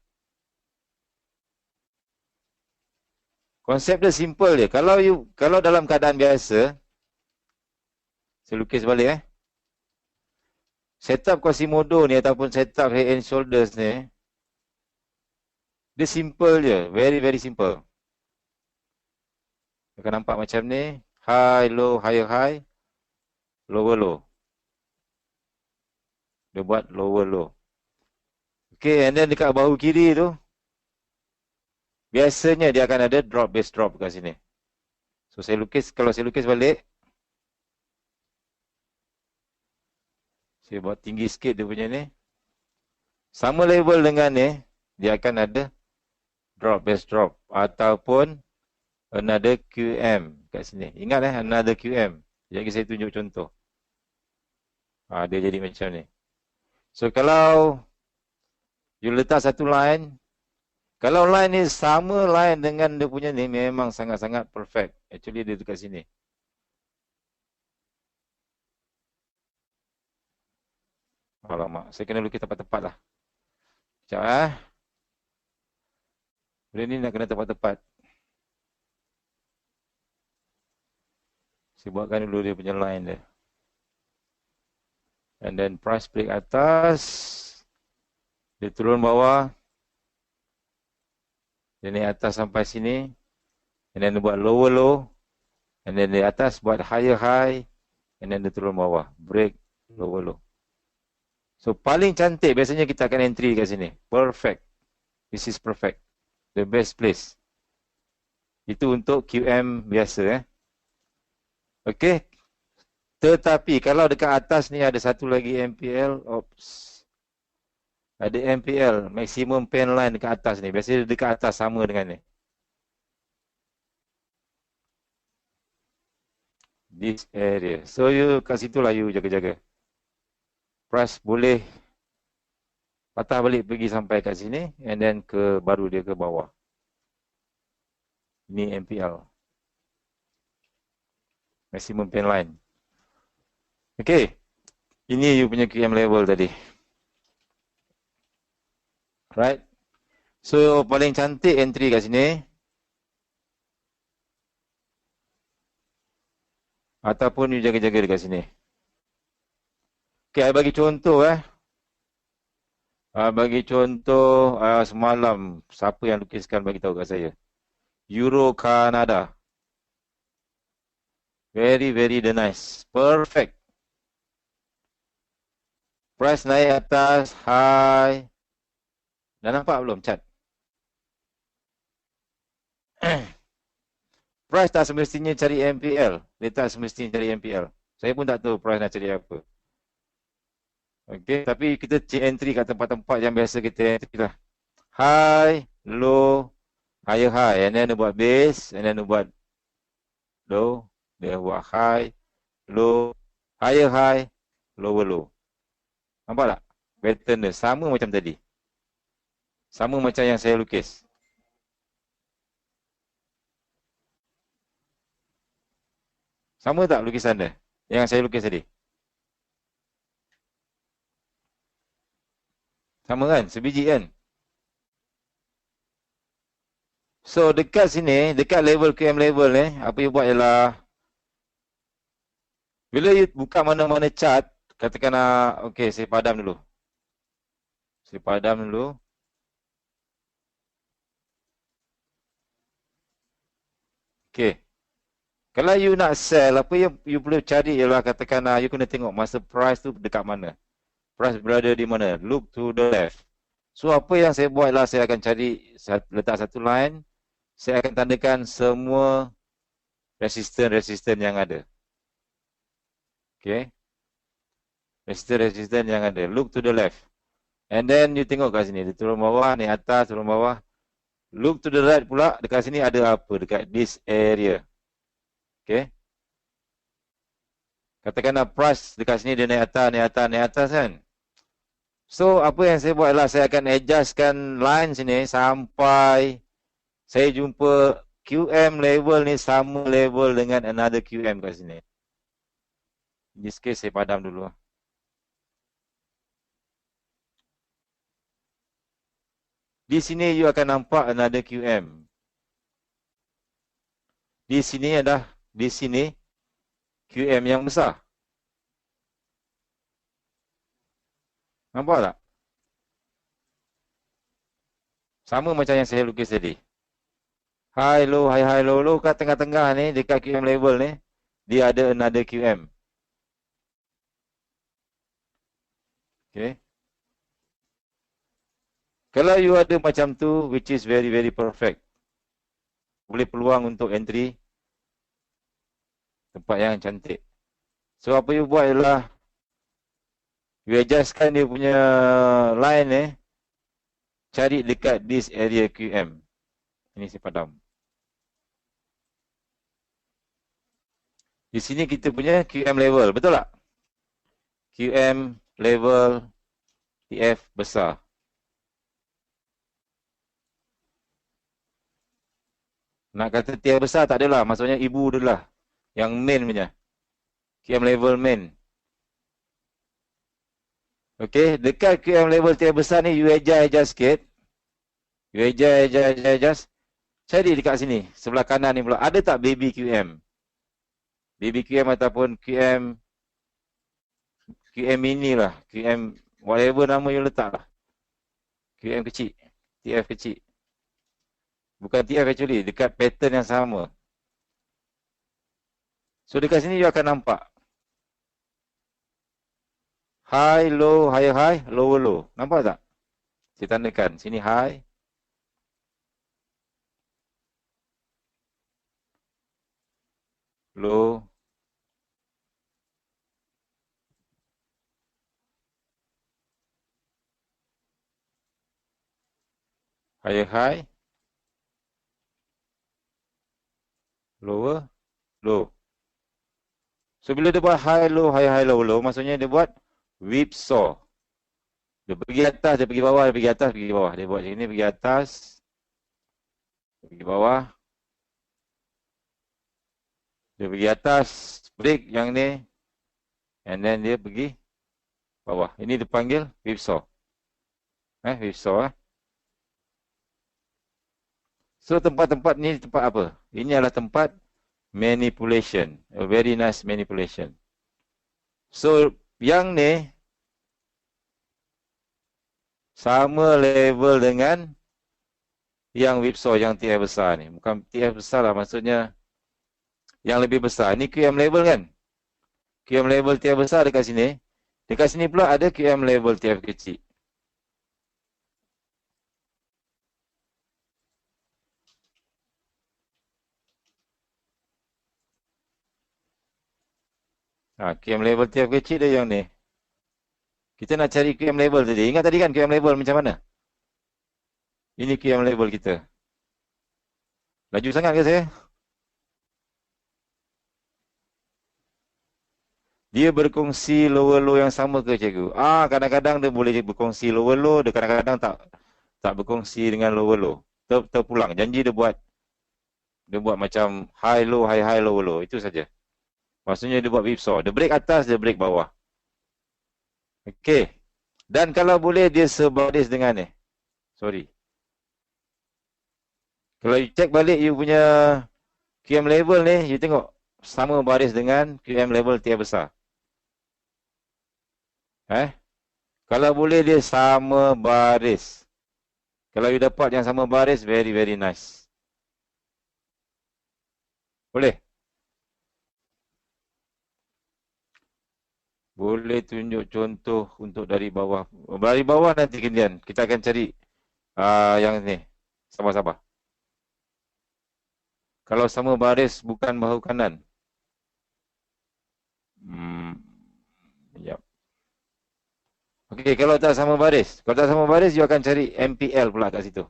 Konsep dia simple je. Kalau dalam keadaan biasa, saya lukis balik setup Quasimodo ni ataupun setup head and shoulders ni, dia simple je. Very, very simple. Akan nampak macam ni. High, low, higher, high. Lower, low. Dia buat lower, low. Okay, and then dekat bahu kiri tu, biasanya dia akan ada drop, base drop kat sini. So, kalau saya lukis balik, Saya buat tinggi sikit dia punya ni. Sama level dengan ni, dia akan ada drop, base drop. Ataupun another QM kat sini. Ingat another QM. Jadi saya tunjuk contoh. Dia jadi macam ni. So kalau you letak satu line, kalau line ni sama line dengan dia punya ni, memang sangat-sangat perfect. Actually dia dekat sini. Alamak, saya kena lukis tepat-tepat lah. Sekejap Benda ni nak kena tepat-tepat. Saya buatkan dulu dia punya line dia. And then price break atas. Dia turun bawah. Dia naik atas sampai sini. And then dia buat lower low. And then di atas buat higher high. And then dia turun bawah. Break, lower low. So paling cantik biasanya kita akan entry kat sini. Perfect. This is perfect. The best place. Itu untuk QM biasa Okay. Tetapi kalau dekat atas ni ada satu lagi MPL. Ada MPL. Maximum pen line dekat atas ni. Biasanya dekat atas sama dengan ni. This area. So you kat situ lah you jaga-jaga. Price boleh patah balik pergi sampai kat sini. And then baru dia ke bawah. Ini MPL. Maximum pen line. Okay. Ini you punya QM level tadi. Right. So paling cantik entry kat sini. Ataupun you jaga-jaga dekat sini. Okay, I bagi contoh bagi contoh semalam siapa yang lukiskan bagi tahu kat saya. Euro Canada. Very very nice. Perfect. Price naik atas high. Dah nampak belum chart? Price tak semestinya cari MPL. Dia tak semestinya cari MPL. Saya pun tak tahu price nak cari apa. Okay, tapi kita entry kat tempat-tempat yang biasa kita entry lah. High, low, higher high. And then dia buat base, and then dia buat low. Dia buat high, low, higher high, lower low. Nampak tak? Pattern dia sama macam tadi. Sama macam yang saya lukis. Sama tak lukisan dia? Yang saya lukis tadi? Sama kan? Sebiji kan? So dekat sini, dekat level QM level ni, apa you buat ialah bila you buka mana-mana chart, katakan okay, saya padam dulu. Saya padam dulu. Okay. Kalau you nak sell, apa yang you perlu cari ialah katakan you kena tengok masa price tu dekat mana. Price berada di mana? Look to the left. So apa yang saya buat ialah saya akan cari, letak satu line. Saya akan tandakan semua resisten-resisten yang ada. Okay. Resisten-resisten yang ada. Look to the left. And then you tengok kat sini. Dia turun bawah, ni atas, turun bawah. Look to the right pula. Dekat sini ada apa? Dekat this area. Okay. Katakanlah price dekat sini dia naik atas, naik atas, naik atas kan. So apa yang saya buat ialah saya akan adjustkan line sini sampai saya jumpa QM level ni sama level dengan another QM kat sini. In this case saya padam dulu. Di sini you akan nampak another QM. Di sini di sini QM yang besar. Nampak tak? Sama macam yang saya lukis tadi. High, low, high, high, low, low. Kat tengah-tengah ni, dekat QM level ni, dia ada another QM. Okay. Kalau you ada macam tu, which is very, very perfect. Boleh peluang untuk entry. Tempat yang cantik. So, apa you buat ialah, You adjustkan dia punya line cari dekat this area QM. Ini saya padam. Di sini kita punya QM level, betul tak? QM level TF besar. Nak kata TF besar tak adalah, maksudnya ibu dia lah. Yang main punya. QM level main. Okey, dekat QM level TF besar ni, you adjust sikit. You adjust. Cari dekat sini, sebelah kanan ni pula. Ada tak baby QM? Baby QM ataupun QM mini lah. QM whatever nama you letak lah. QM kecil. TF kecil. Bukan TF actually, dekat pattern yang sama. So dekat sini you akan nampak. High, low, higher, high, lower, low. Nampak tak? Saya tandakan. Sini high. Low. Higher, high. Lower, low. So bila dia buat high, low, high, high, low, low, maksudnya dia buat whipsaw. Dia pergi atas, dia pergi bawah, dia pergi atas, pergi bawah. Dia buat macam ni, pergi atas, pergi bawah. Dia pergi atas, break yang ni. And then dia pergi bawah. Ini dipanggil whipsaw. Whipsaw. So tempat-tempat ni tempat apa? Ini adalah tempat manipulation. A very nice manipulation. So yang ni sama level dengan yang whipsaw yang TF besar ni. Bukan TF besar lah, maksudnya yang lebih besar. Ni QM level kan? QM level TF besar dekat sini. Dekat sini pula ada QM level TF kecil. QM level TF kecil dia yang ni. Kita nak cari QM level tadi. Ingat tadi kan QM level macam mana? Ini QM level kita. Laju sangat ke saya? Dia berkongsi lower low yang sama ke cikgu? Kadang-kadang dia boleh berkongsi lower low, dia kadang-kadang tak berkongsi dengan lower low. Terpulang. Janji dia buat macam high low, high high, lower low. Itu saja. Maksudnya dia buat whipsaw. Dia break atas, dia break bawah. Okey. Dan kalau boleh dia sebaris dengan ni. Sorry. Kalau you check balik you punya QM level ni, you tengok sama baris dengan QM level TF besar. Kalau boleh dia sama baris. Kalau you dapat yang sama baris, very very nice. Boleh? Boleh tunjuk contoh untuk dari bawah. Dari bawah nanti kemudian kita akan cari yang ni. Sabar-sabar. Kalau sama baris bukan bahu kanan. Yap. Okey, kalau tak sama baris. Kalau tak sama baris, you akan cari MPL pula kat situ.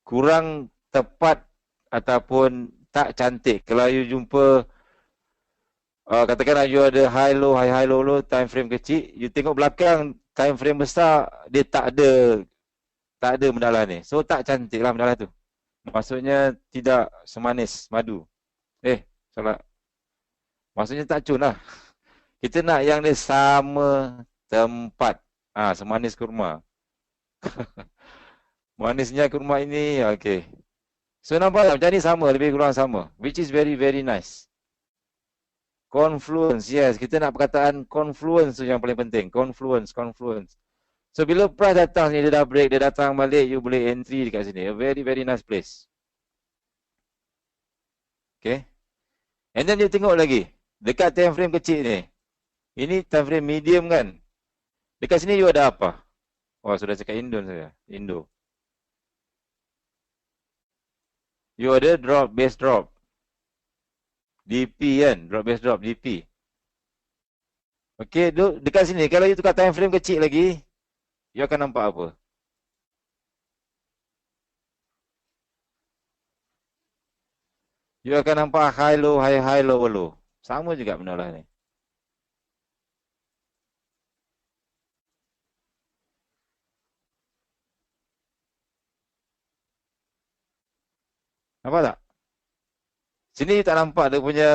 Kurang tepat ataupun tak cantik. Kalau you jumpa, katakanlah you ada high low, high high, low low, time frame kecil. You tengok belakang, time frame besar, dia tak ada mendalah ni. So, tak cantik lah mendalah tu. Maksudnya, tidak semanis madu. Salah. Maksudnya tak cun lah. Kita nak yang dia sama tempat. Semanis kurma. Manisnya kurma ini, okey. So nampak tak? Macam ni sama, lebih kurang sama. Which is very, very nice. Confluence, yes. Kita nak perkataan confluence tu yang paling penting. Confluence. So bila price datang sini, dia dah break, dia datang balik, you boleh entry dekat sini. A very, very nice place. Okay. And then you tengok lagi. Dekat time frame kecil ni. Ini time frame medium kan. Dekat sini you ada apa? Sudah cakap Indo saya. Indo. You ada drop, base drop. DP kan? Drop, base drop, DP. Okey, dekat sini. Kalau you tukar time frame kecil lagi, you akan nampak apa? You akan nampak high low, high high, low low. Sama juga benda lah ni. Nampak tak? Sini you tak nampak dia punya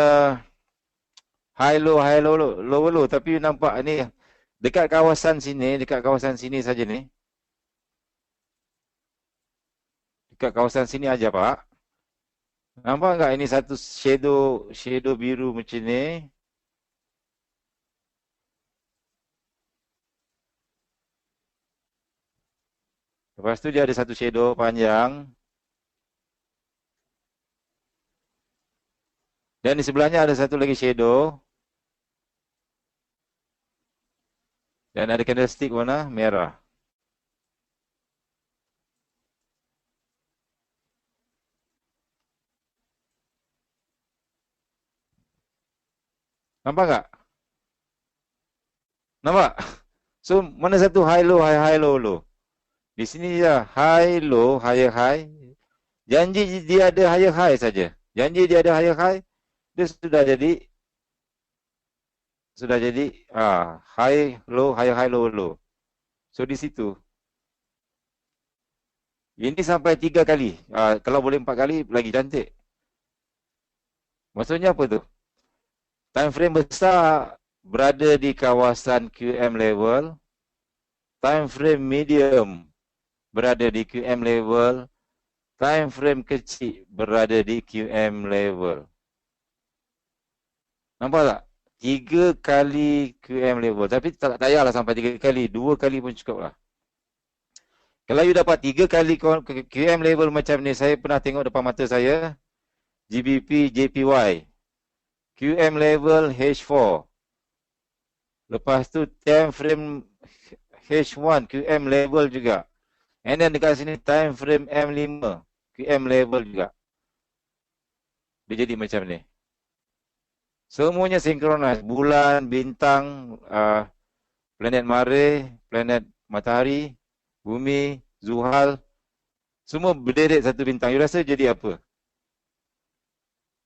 high low, low, low low. Tapi you nampak ni dekat kawasan sini saja ni. Dekat kawasan sini aja Pak. Nampak enggak ini satu shadow biru macam ni. Lepas tu dia ada satu shadow panjang. Dan di sebelahnya ada satu lagi shadow. Dan ada candlestick warna merah. Nampak enggak? Nampak? So, mana satu high low low. Di sini dia high low, higher high. Janji dia ada higher high saja. Janji dia ada higher high, dia sudah jadi high low, higher high, low low. So di situ. Ini sampai 3 kali. Kalau boleh 4 kali lagi cantik. Maksudnya apa tu? Time frame besar berada di kawasan QM level. Time frame medium berada di QM level. Time frame kecil berada di QM level. Nampak tak? 3 kali QM level. Tapi tak payahlah sampai 3 kali. 2 kali pun cukup lah. Kalau you dapat 3 kali QM level macam ni, saya pernah tengok depan mata saya. GBP, JPY. QM level H4. Lepas tu time frame H1, QM level juga. And then dekat sini time frame M5, QM level juga. Dia jadi macam ni. Semuanya sinkronis. Bulan, bintang, planet Mare, planet Matahari, Bumi, Zuhal. Semua berderet satu bintang. You rasa jadi apa?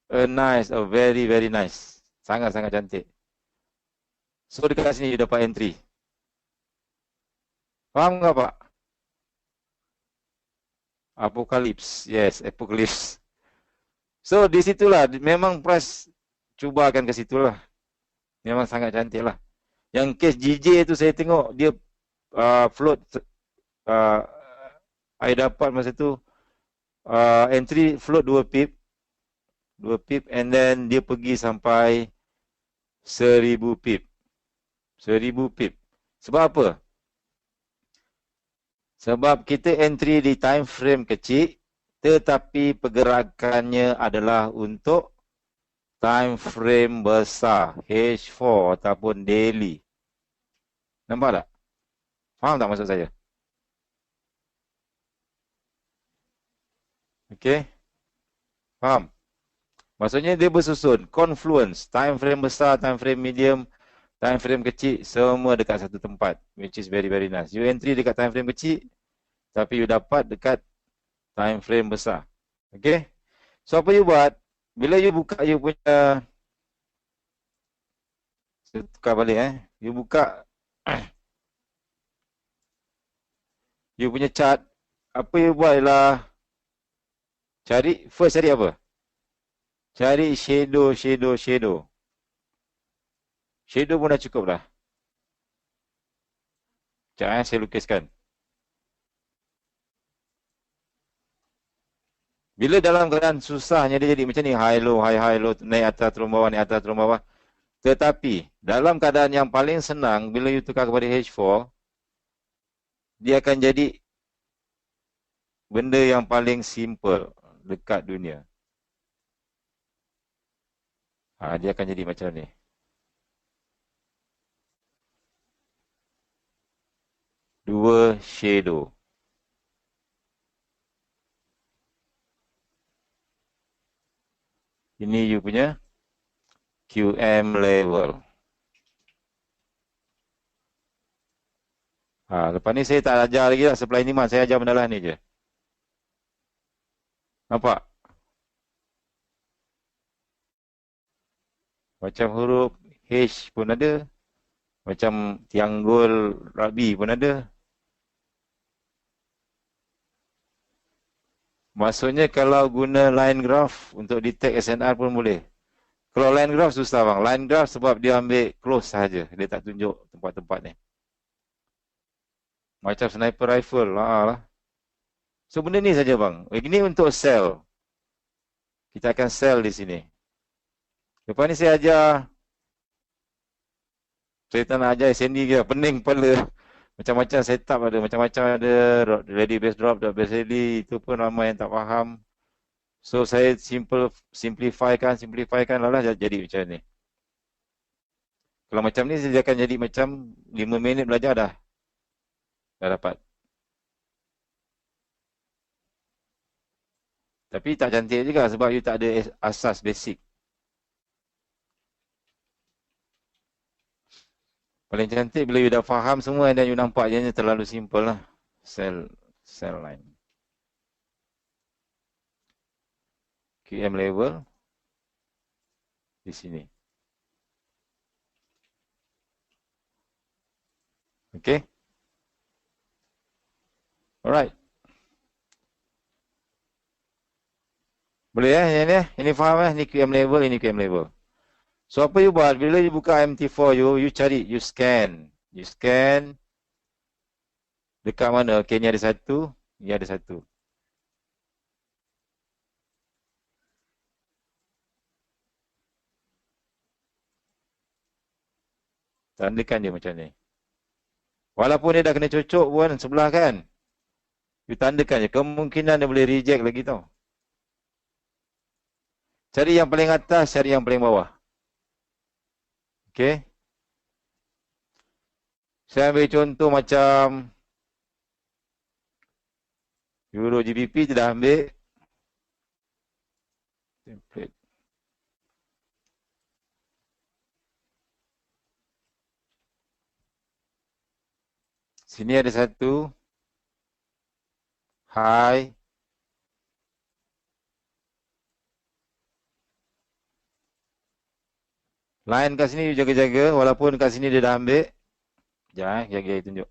Very, very nice. Sangat-sangat cantik. So dekat sini you dapat entry. Faham tak Pak? Apocalypse. Yes, Apocalypse. So di situlah memang price cuba akan ke situlah. Memang sangat cantik lah. Yang case GJ tu saya tengok dia float uh, I dapat masa tu entry float 2 pip. 2 pip and then dia pergi sampai 1000 pip. 1000 pip. Sebab apa? Sebab kita entry di time frame kecil tetapi pergerakannya adalah untuk time frame besar H4 ataupun daily. Nampak tak? Faham tak maksud saya? Okey. Faham? Maksudnya dia bersusun confluence, time frame besar, time frame medium, time frame kecil semua dekat satu tempat, which is very very nice. You entry dekat time frame kecil tapi you dapat dekat time frame besar. Okey? So apa you buat? Bila you buka you punya saya tukar balik you buka you punya chart, apa you buat ialah cari apa? Cari shadow. Shadow pun dah cukup dah. Sekejap saya lukiskan. Bila dalam keadaan susahnya dia jadi macam ni, high low, naik atas turun bawah, naik atas turun bawah. Tetapi dalam keadaan yang paling senang, bila you tukar kepada H4, dia akan jadi benda yang paling simple dekat dunia. Dia akan jadi macam ni. Dua shadow. Ini you punya QM level. Lepas ni saya tak ajar lagi lah supply demand. Saya ajar benda lah ni je. Nampak? Macam huruf H pun ada. Macam triangle rugby pun ada. Maksudnya kalau guna line graph untuk detect SNR pun boleh. Kalau line graph susah bang. Line graph sebab dia ambil close saja. Dia tak tunjuk tempat-tempat ni. Macam sniper rifle lah. So benda ni saja bang. Ini untuk sell. Kita akan sell di sini. Lepas ni saya ajar. Saya tak nak ajar SND ke. Pening kepala. Macam-macam setup ada. Macam-macam ada. Ready base drop, base ready. Itu pun ramai yang tak faham. So saya simplifykan lah jadi macam ni. Kalau macam ni saya akan jadi macam 5 minit belajar dah. Dah dapat. Tapi tak cantik juga sebab you tak ada asas basic. Paling cantik bila you dah faham semua dan you nampak je terlalu simple lah. Cell line. QM level. Di sini. Okay. Alright. Boleh ini faham ini QM level, ini QM level. So apa you buat? Bila you buka MT4 you cari, you scan. You scan. Dekat mana? Okay, ni ada satu. Ni ada satu. Tandakan dia macam ni. Walaupun dia dah kena cocok pun sebelah kan. You tandakan je. Kemungkinan dia boleh reject lagi tau. Cari yang paling atas, cari yang paling bawah. Okay. Saya ambil contoh macam Euro GBP tu dah ambil. Template. Sini ada satu. High. Line kat sini you jaga-jaga. Walaupun kat sini dia dah ambil. Sekejap jaga tunjuk.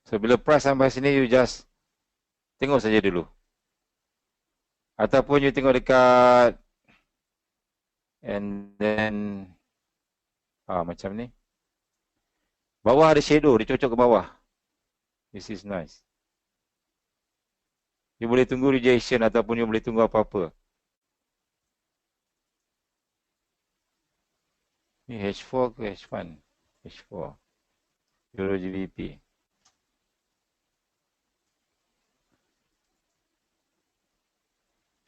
So bila price sampai sini you just tengok saja dulu. Ataupun you tengok dekat. And then. Macam ni. Bawah ada shadow. Dia cocok ke bawah. This is nice. You boleh tunggu rejection ataupun you boleh tunggu apa-apa. Ni H4 ke H1? H4. Euro GBP.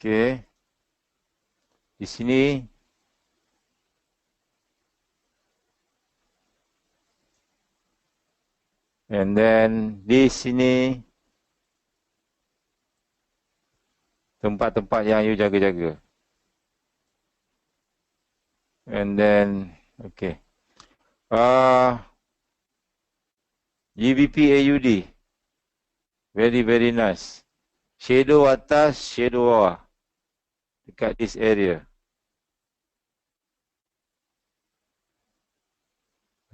Okay. Di sini. And then di sini. Tempat-tempat yang you jaga-jaga. And then. Okay. GBP AUD. Very, very nice. Shadow atas, shadow bawah. Dekat this area.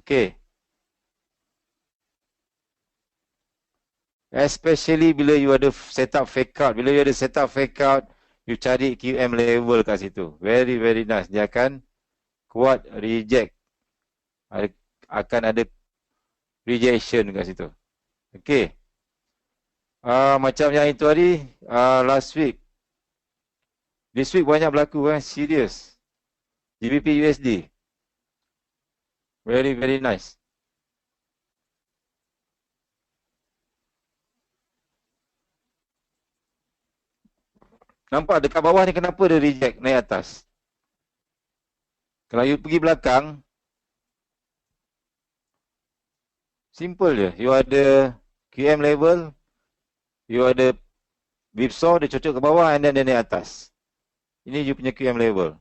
Okay. Especially bila you ada setup fake out. Bila you ada setup fake out, you cari QM level kat situ. Very, very nice. Dia akan kuat reject. Akan ada rejection kat situ. Okay. Macam yang itu hari, last week. This week banyak berlaku serious. GBP USD. Very, very nice. Nampak dekat bawah ni kenapa dia reject naik atas? Kalau you pergi belakang, simple je. You ada QM level, you ada whipsaw, dia cocok ke bawah and then dia naik atas. Ini you punya QM level.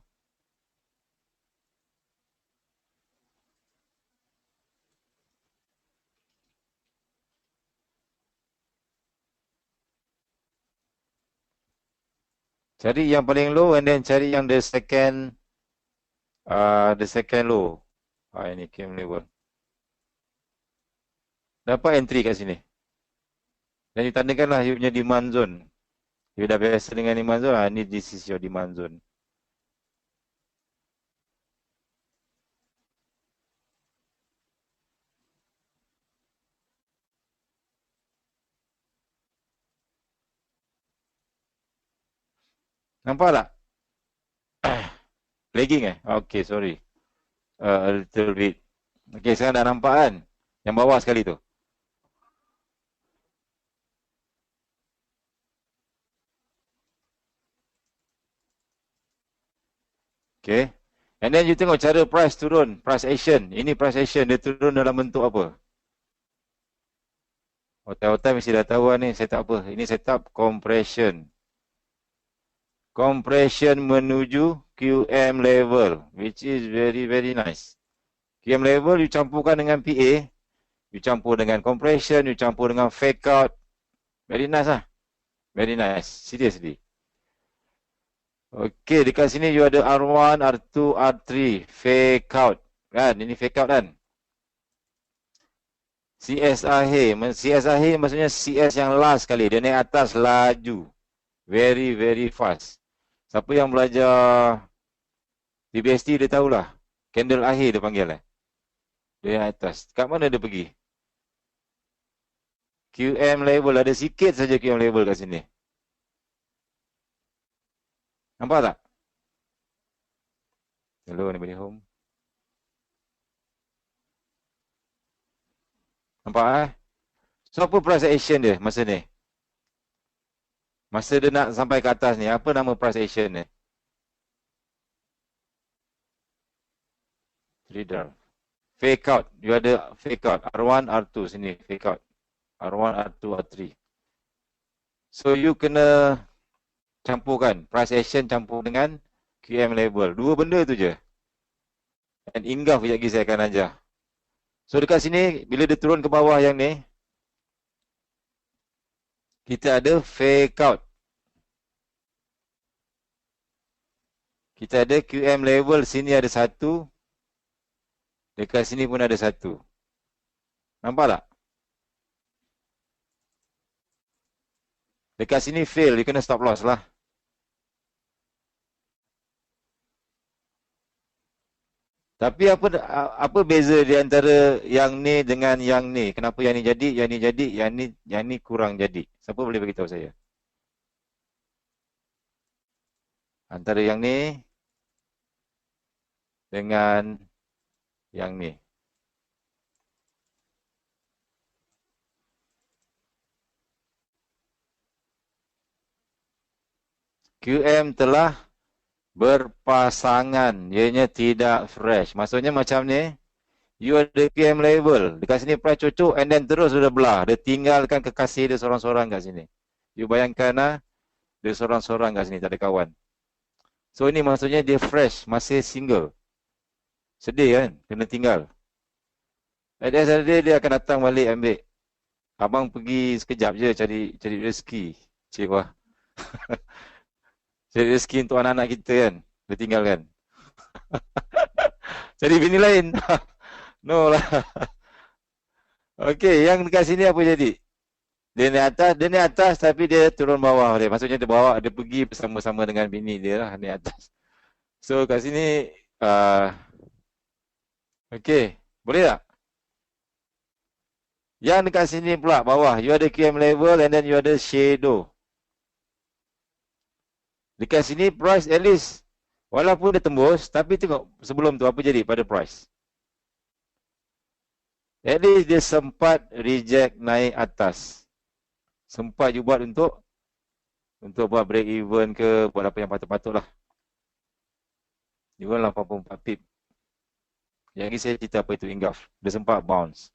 Cari yang paling low and then cari yang the second low. Ini QM level. Dapat entry kat sini. Dan you tandakanlah you punya demand zone. You dah biasa dengan demand zone, ni this is your demand zone. Nampak tak? Lagging Okay, sorry. A little bit. Okay, sekarang dah nampak kan? Yang bawah sekali tu. Okay. And then you tengok cara price turun. Price action. Ini price action. Dia turun dalam bentuk apa? Hotel-hotel mesti dah tahu ni. Setup apa? Ini setup compression. Compression menuju QM level. Which is very, very nice. QM level you campurkan dengan PA. You campur dengan compression. You campur dengan fake out. Very nice lah. Very nice. Seriously. Okay, dekat sini you ada R1, R2, R3. Fake out. Kan? Ini fake out kan? CS akhir. CS akhir maksudnya CS yang last kali. Dia naik atas laju. Very, very fast. Siapa yang belajar PBST dia tahulah. Candle akhir dia panggil lah. Dia naik atas. Kat mana dia pergi? QM level. Ada sikit saja QM level kat sini. Nampak tak? Hello, anybody home? Nampak So, apa price action dia masa ni? Masa dia nak sampai ke atas ni, apa nama price action ni? Trader. Fake out. You ada fake out. R1, R2 sini. Fake out. R1, R2, R3. So, you kena campurkan. Price action campur dengan QM level. Dua benda tu je. And inggaf sekejap lagi saya akan ajar. So, dekat sini, bila dia turun ke bawah yang ni, kita ada fake out. Kita ada QM level sini ada satu. Dekat sini pun ada satu. Nampak tak? Dekat sini fail, dia kena stop loss lah. Tapi apa beza di antara yang ni dengan yang ni? Kenapa yang ni jadi, yang ni jadi, yang ni kurang jadi? Siapa boleh beritahu saya? Antara yang ni dengan yang ni. QM telah berpasangan, ianya tidak fresh. Maksudnya macam ni, you ada QM level, dekat sini price cocok and then terus sudah belah. Dia tinggalkan kekasih dia seorang-seorang kat sini. You bayangkan dia seorang-seorang kat sini, tak ada kawan. So ini maksudnya dia fresh, masih single. Sedih kan, kena tinggal. At the end of the day, dia akan datang balik ambil. Abang pergi sekejap je cari rezeki. Cik wah. Cari rezeki untuk anak-anak kita kan. Dia tinggal kan. Cari bini lain. No lah. Okey, yang dekat sini apa jadi? Dia naik atas tapi dia turun bawah dia. Maksudnya dia pergi bersama-sama dengan bini dia lah naik atas. So kat sini okey, boleh tak? Yang dekat sini pula bawah, you ada QM level and then you ada shadow. Dekat sini price at least walaupun dia tembus, tapi tengok sebelum tu apa jadi pada price. At least dia sempat reject naik atas. Sempat you buat untuk buat break even ke, buat apa yang patut-patut lah. Even 84 pip. Yang ini saya cerita apa itu inggaf. Dia sempat bounce.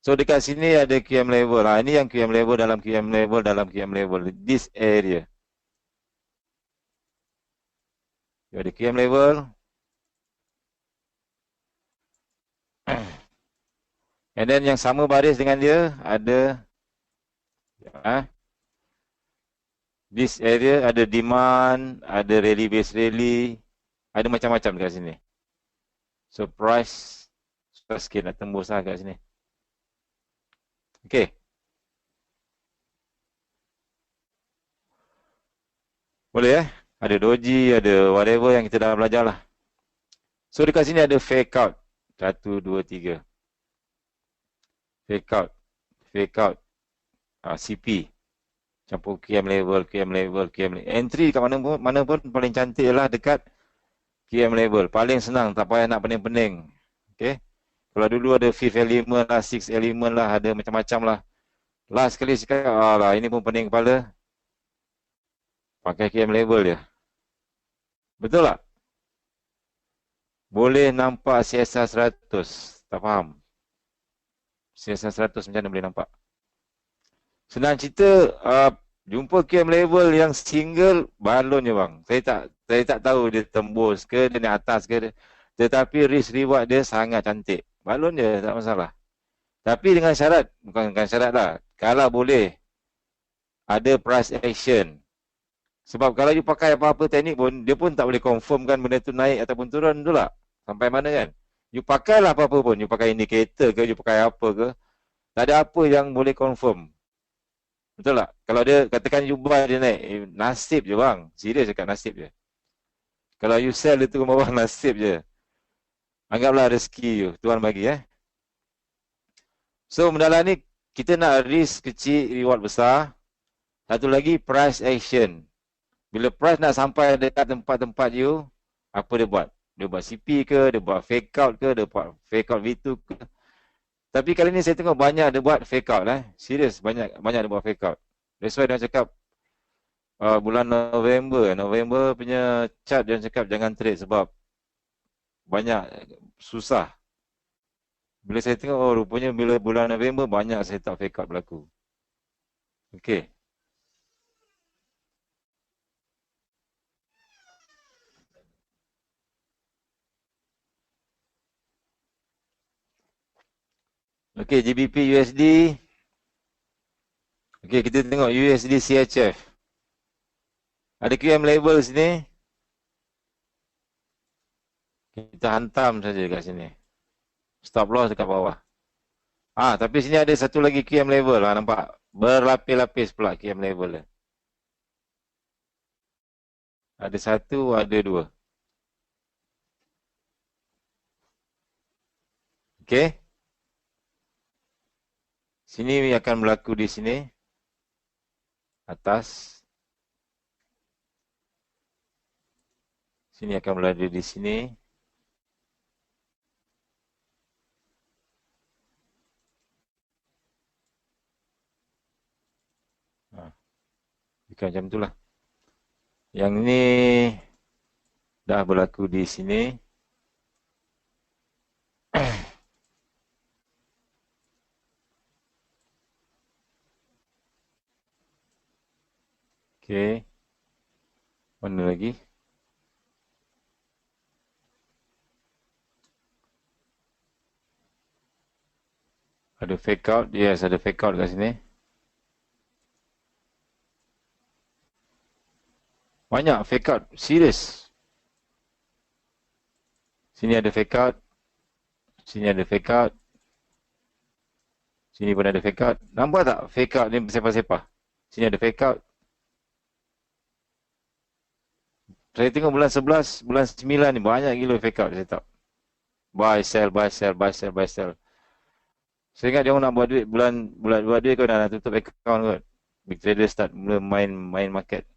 So dekat sini ada QM level. Ini yang QM level dalam QM level dalam QM level. This area. You ada QM level. And then yang sama baris dengan dia ada This area ada demand, ada rally base rally, ada macam-macam dekat sini. So price sikit nak tembus lah kat sini. Okay. Boleh Ada doji, ada whatever yang kita dah belajar lah. So dekat sini ada fake out. 1, 2, 3. Fake out. Fake out. CP. Campur QM level, QM level, QM level. Entry dekat mana pun paling cantik lah dekat QM level. Paling senang, tak payah nak pening-pening. Okay. Kalau dulu ada fifth element lah, sixth element lah, ada macam-macam lah. Last sekali cakap, alah ini pun pening kepala. Pakai QM level dia. Betul tak? Boleh nampak CSR 100. Tak faham. CSR 100 macam mana boleh nampak? Senang cerita, jumpa QM level yang single, balon je bang. Saya tak tahu dia tembus ke, dia naik atas ke. Tetapi risk reward dia sangat cantik. Balon je, tak masalah. Tapi dengan syarat, bukan syarat lah. Kalau boleh, ada price action. Sebab kalau you pakai apa-apa teknik pun, dia pun tak boleh confirm kan benda tu naik ataupun turun, betul tak? Sampai mana kan? You pakailah apa-apa pun, you pakai indicator ke, you pakai apa ke, tak ada apa yang boleh confirm. Betul tak? Kalau dia, katakan you buy dia naik, nasib je bang. Serius cakap nasib je. Kalau you sell dia turun bawah, nasib je. Anggaplah rezeki you, Tuhan bagi So, mendalam ni, kita nak risk kecil, reward besar. Satu lagi, price action. Bila price nak sampai dekat tempat-tempat you, apa dia buat? Dia buat CP ke, dia buat fake out ke, dia buat fake out V2 ke. Tapi kali ni saya tengok banyak dia buat fake out Serius, banyak dia buat fake out. That's why dia cakap bulan November punya chart dia cakap jangan trade sebab banyak susah. Bila saya tengok, rupanya bila bulan November banyak setup fake out berlaku. Okay. Okey, GBP USD. Okey, kita tengok USD CHF. Ada QM level sini. Kita hantam saja kat sini. Stop loss dekat bawah. Tapi sini ada satu lagi QM level lah, nampak? Berlapis-lapis pula QM level dia. Ada satu, ada dua. Okey. Sini akan berlaku di sini. Atas. Sini akan berada di sini. Bukan macam itulah. Yang ni dah berlaku di sini. Okey. Mana lagi? Ada fake out. Yes, ada fake out kat sini. Banyak fake out. Serius. Sini ada fake out. Sini ada fake out. Sini pun ada fake out. Nampak tak fake out ni bersepah-sepah? Sini ada fake out. Saya tengok bulan 11, bulan 9 ni banyak gila fake out setup. Buy, sell, buy, sell, buy, sell, buy, sell. Saya ingat dia orang nak buat duit bulan buat duit kau dah nak tutup account kot. Big trader start mula main market.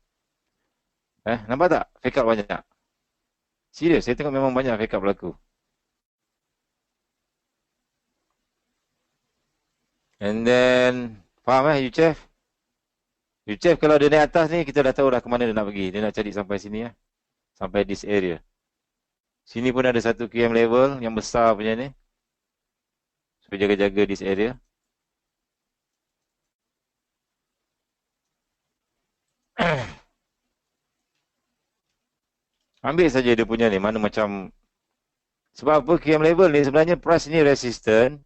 Nampak tak? Fake out banyak. Serius, saya tengok memang banyak fake out berlaku. And then, faham UCHF? UCHF kalau dia naik atas ni, kita dah tahu dah ke mana dia nak pergi. Dia nak cari sampai sini Sampai this area. Sini pun ada satu QM level yang besar punya ni. So, jaga-jaga this area. Ambil saja dia punya ni, mana macam. Sebab apa QM level ni sebenarnya price ni resistant.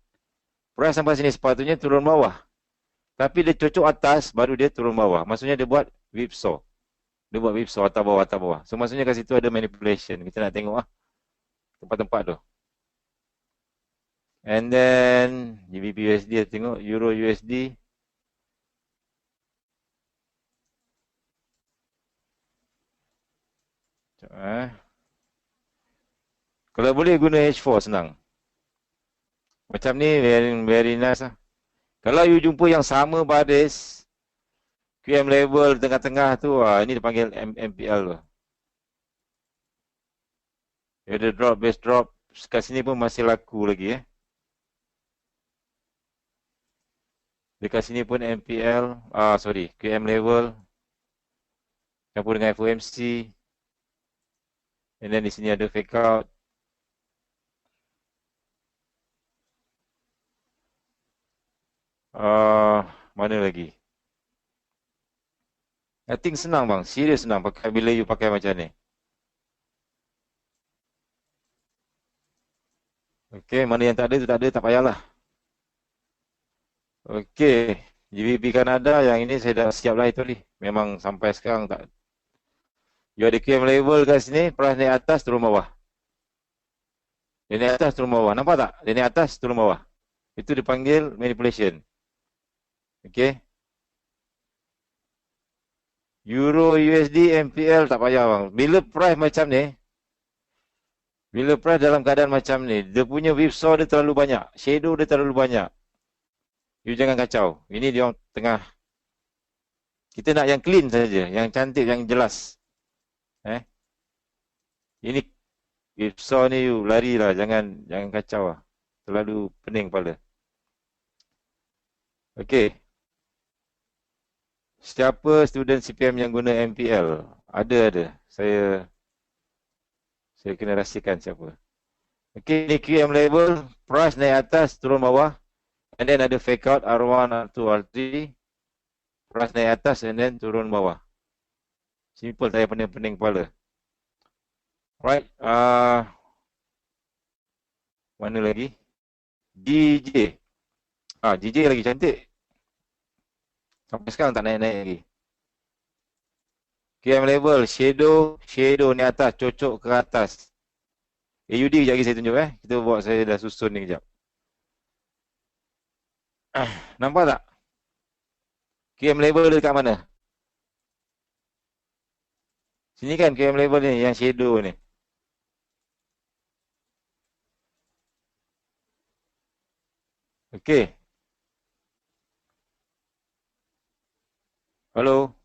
Price sampai sini sepatutnya turun bawah. Tapi dia cocok atas, baru dia turun bawah. Maksudnya dia buat whipsaw. Dia buat whipsaw atas bawah, atas bawah. So maksudnya kat situ ada manipulation. Kita nak tengok lah tempat-tempat tu. And then GBP USD, tengok Euro USD. Kalau boleh guna H4 senang. Macam ni very nice lah. Kalau you jumpa yang sama baris QM level tengah-tengah tu, ini dipanggil MPL tu. Ada drop, base drop. Kat sini pun masih laku lagi Dekat sini pun MPL, sorry, QM level campur dengan FOMC. And then di sini ada fake out. Mana lagi? I think senang bang, serius senang pakai bila you pakai macam ni. Okay, mana yang tak ada tu tak ada, tak payahlah. Okay, GBP Kanada yang ini saya dah siap lah itu ni. Memang sampai sekarang tak. You ada QM level kat sini, price naik atas, turun bawah. Dia naik atas, turun bawah. Nampak tak? Dia naik atas, turun bawah. Itu dipanggil manipulation. Okay. Euro, USD, MPL tak payah bang. Bila price macam ni, bila price dalam keadaan macam ni, dia punya whipsaw dia terlalu banyak. Shadow dia terlalu banyak. You jangan kacau. Ini dia tengah. Kita nak yang clean saja, yang cantik, yang jelas. Ini whipsaw ni you larilah, jangan kacau lah. Terlalu pening kepala. Okey. Siapa student CPM yang guna MPL? Ada. Saya kena rahsiakan siapa. Okey, ni QM level, price naik atas, turun bawah. And then ada fake out R1, R2, R3. Price naik atas and then turun bawah. Simple, saya pening-pening kepala. Right. Mana lagi? DJ. DJ lagi cantik. Sampai sekarang tak naik-naik lagi. QM level, shadow ni atas, cocok ke atas. AUD kejap lagi saya tunjuk Kita buat, saya dah susun ni kejap. Nampak tak? QM level dia dekat mana? Sini kan QM level ni, yang shadow ni. Okey. Halo?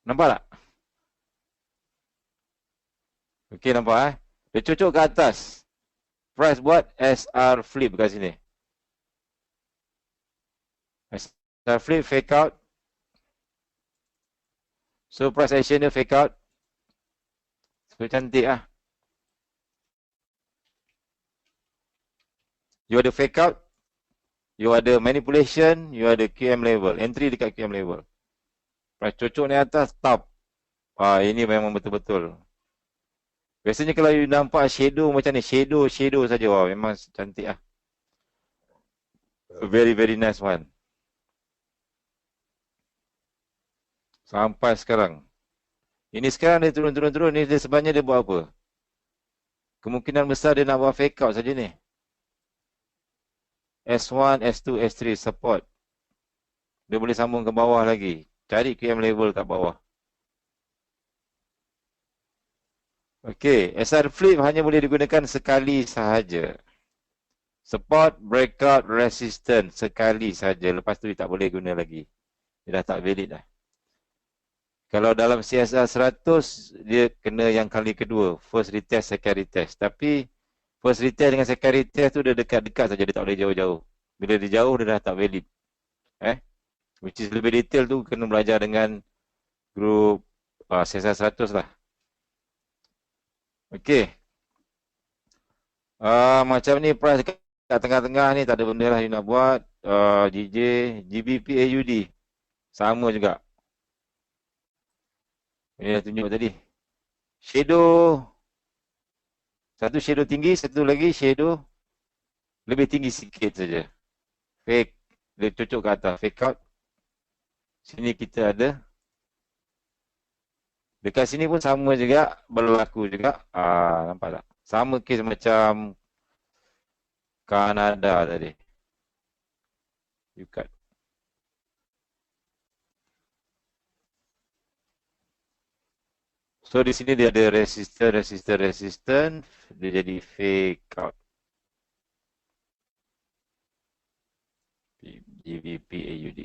Nampak tak? Okey, nampak Dia cocok ke atas. Price buat SR flip kat sini. SR flip, fake out. So, price action dia fake out. So, cantik You ada fake out. You ada manipulation. You ada QM level. Entry dekat QM level. Price cocok ni atas, top. Ini memang betul-betul. Biasanya kalau you nampak shadow macam ni, shadow saja, memang cantik Very, very nice one. Sampai sekarang. Ini sekarang dia turun. Ni dia sebenarnya dia buat apa? Kemungkinan besar dia nak buat fake out saja ni. S1, S2, S3 support. Dia boleh sambung ke bawah lagi. Cari QM level kat bawah. Okey, SR flip hanya boleh digunakan sekali sahaja. Support, breakout, resistance sekali sahaja. Lepas tu dia tak boleh guna lagi. Dia dah tak valid dah. Kalau dalam CSR 100, dia kena yang kali kedua. First retest, second retest. Tapi, first retest dengan second retest tu dia dekat-dekat saja. Dia tak boleh jauh-jauh. Bila dia jauh, dia dah tak valid. Which is lebih detail tu, kena belajar dengan grup CSR 100 lah. Okey. Macam ni price kat tengah-tengah ni tak ada benda lah you nak buat. GJ, GBP AUD. Sama juga. Ini dah tunjuk tadi. Shadow. Satu shadow tinggi, satu lagi shadow lebih tinggi sikit saja. Fake. Dia cocok ke atas. Fake out. Sini kita ada Dekat sini pun sama juga, berlaku juga. Nampak tak? Sama kes macam Kanada tadi. You cut. So di sini dia ada resistor. Dia jadi fake out. GVP AUD.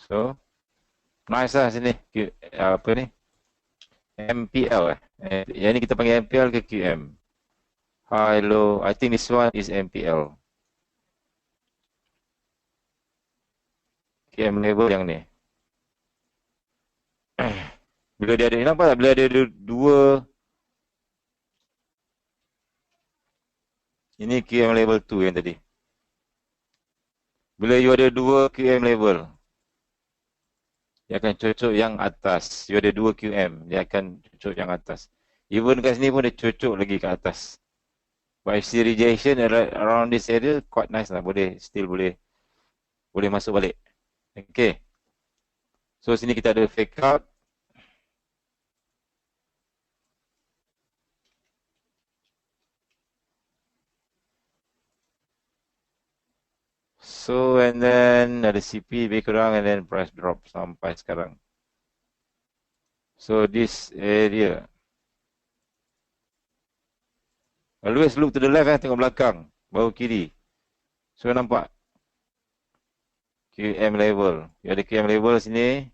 So, nice lah sini. Apa ni? MPL eh. Yang ni kita panggil MPL ke QM? High, low. I think this one is MPL. QM level yang ni. Bila dia ada, nampak tak? Bila dia ada dua. Ini QM level 2 yang tadi. Bila you ada dua QM level, dia akan cocok yang atas. You ada dua QM, dia akan cocok yang atas. Even kat sini pun dia cocok lagi ke atas. But if rejection around this area, quite nice lah. Still boleh masuk balik. Okay. So sini kita ada fake out. So and then ada CP lebih kurang and then price drop sampai sekarang. So this area. Always look to the left tengok belakang. Baru kiri. So nampak. QM level. You ada QM level sini.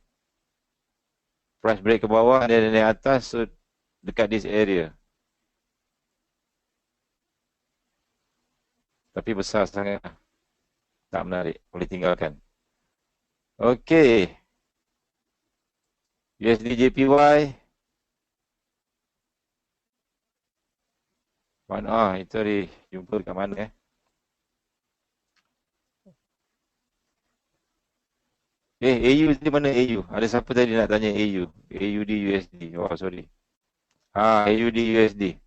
Price break ke bawah dan naik atas. So dekat this area. Tapi besar sangat. Tak menarik. Boleh tinggalkan. Okay. USD JPY. Mana? Itu hari jumpa dekat mana AU di mana AU? Ada siapa tadi nak tanya AU? AUD USD. Oh, sorry. AUD USD.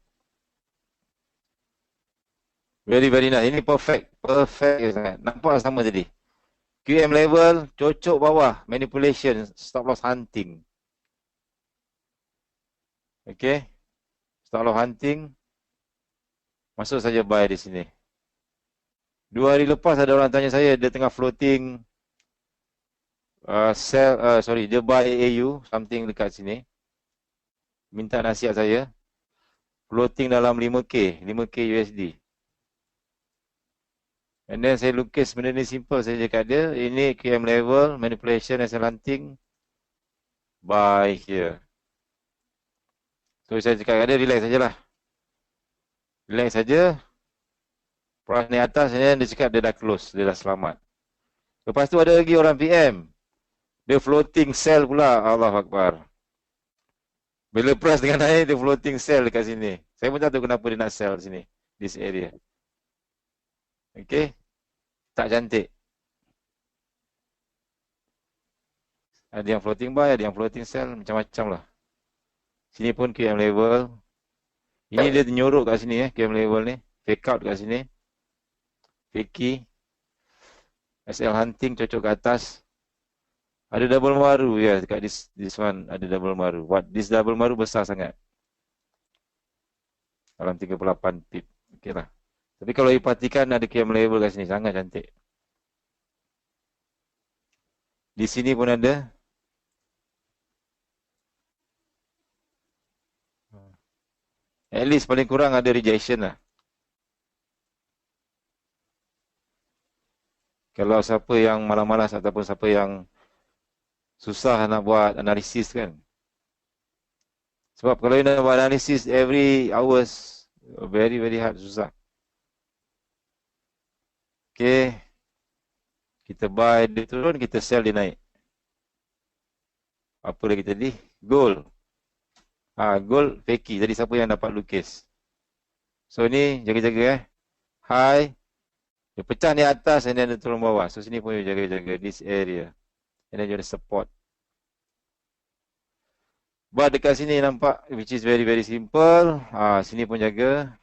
Very, very nice. Ini perfect. Perfect sangat. Nampak sama tadi. QM level, cocok bawah. Manipulation, stop loss hunting. Okay. Stop loss hunting. Masuk saja buy di sini. 2 hari lepas ada orang tanya saya, dia tengah floating dia buy AU, something dekat sini. Minta nasihat saya. Floating dalam 5K USD. And then saya lukis benda ni simple. Saya cakap dia, ini QM level, manipulation and hunting. Buy here. So saya cakap dia, relax sajalah. Relax saja. Price ni atas, and dia cakap dia dah close, dia dah selamat. Lepas tu ada lagi orang PM. Dia floating sell pula, Allah Akbar. Bila price dengan naik, dia floating sell dekat sini. Saya pun tak tahu kenapa dia nak sell sini, this area. Okay. Tak cantik. Ada yang floating buy, ada yang floating sell, macam-macam lah. Sini pun QM level. Ini dia nyorok kat sini QM level ni. Fake out kat sini. Fakey. SL hunting cocok ke atas. Ada double maru ya dekat this one ada double maru. This double maru besar sangat. Dalam 38 pip. Okeylah. Tapi kalau perhatikan ada QM level kat sini sangat cantik. Di sini pun ada. At least paling kurang ada rejection lah. Kalau siapa yang malas-malas ataupun siapa yang susah nak buat analisis kan. Sebab kalau nak buat analisis every hours, very very hard, susah. Okay. Kita buy dia turun, kita sell dia naik. Apa lagi tadi? Gold. Gold fakey. Jadi siapa yang dapat lukis? So ni jaga-jaga High. Dia pecah ni atas and then dia turun bawah. So sini pun you jaga-jaga this area. And then you ada support. Buat dekat sini nampak which is very very simple. Sini pun jaga.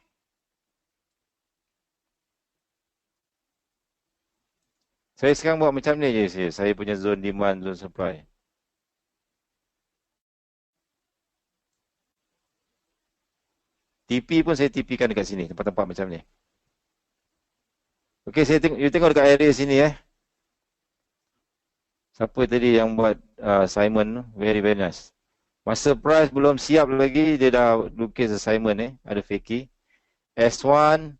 Saya sekarang buat macam ni je. Saya punya zone demand, zone supply. TP pun saya TP-kan dekat sini, tempat-tempat macam ni. Okey, you tengok dekat area sini Siapa tadi yang buat assignment, very very nice. Masa price belum siap lagi, dia dah lukis assignment ada fakey. S1,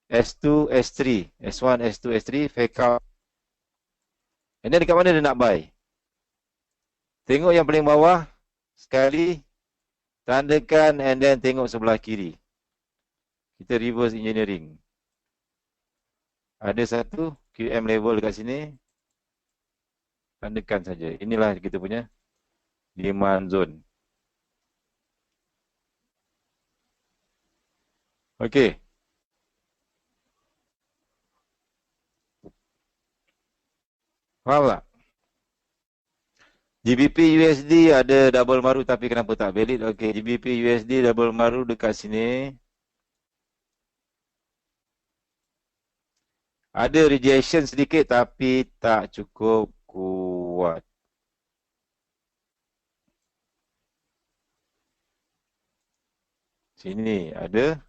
S2, S3. S1, S2, S3, fake out. And then dekat mana dia nak buy? Tengok yang paling bawah, sekali, tandakan and then tengok sebelah kiri. Kita reverse engineering. Ada satu QM level dekat sini. Tandakan saja. Inilah kita punya demand zone. Okey. Faham tak? GBP USD ada double maru tapi kenapa tak valid? Okey, GBP USD double maru dekat sini. Ada rejection sedikit tapi tak cukup kuat. Sini ada.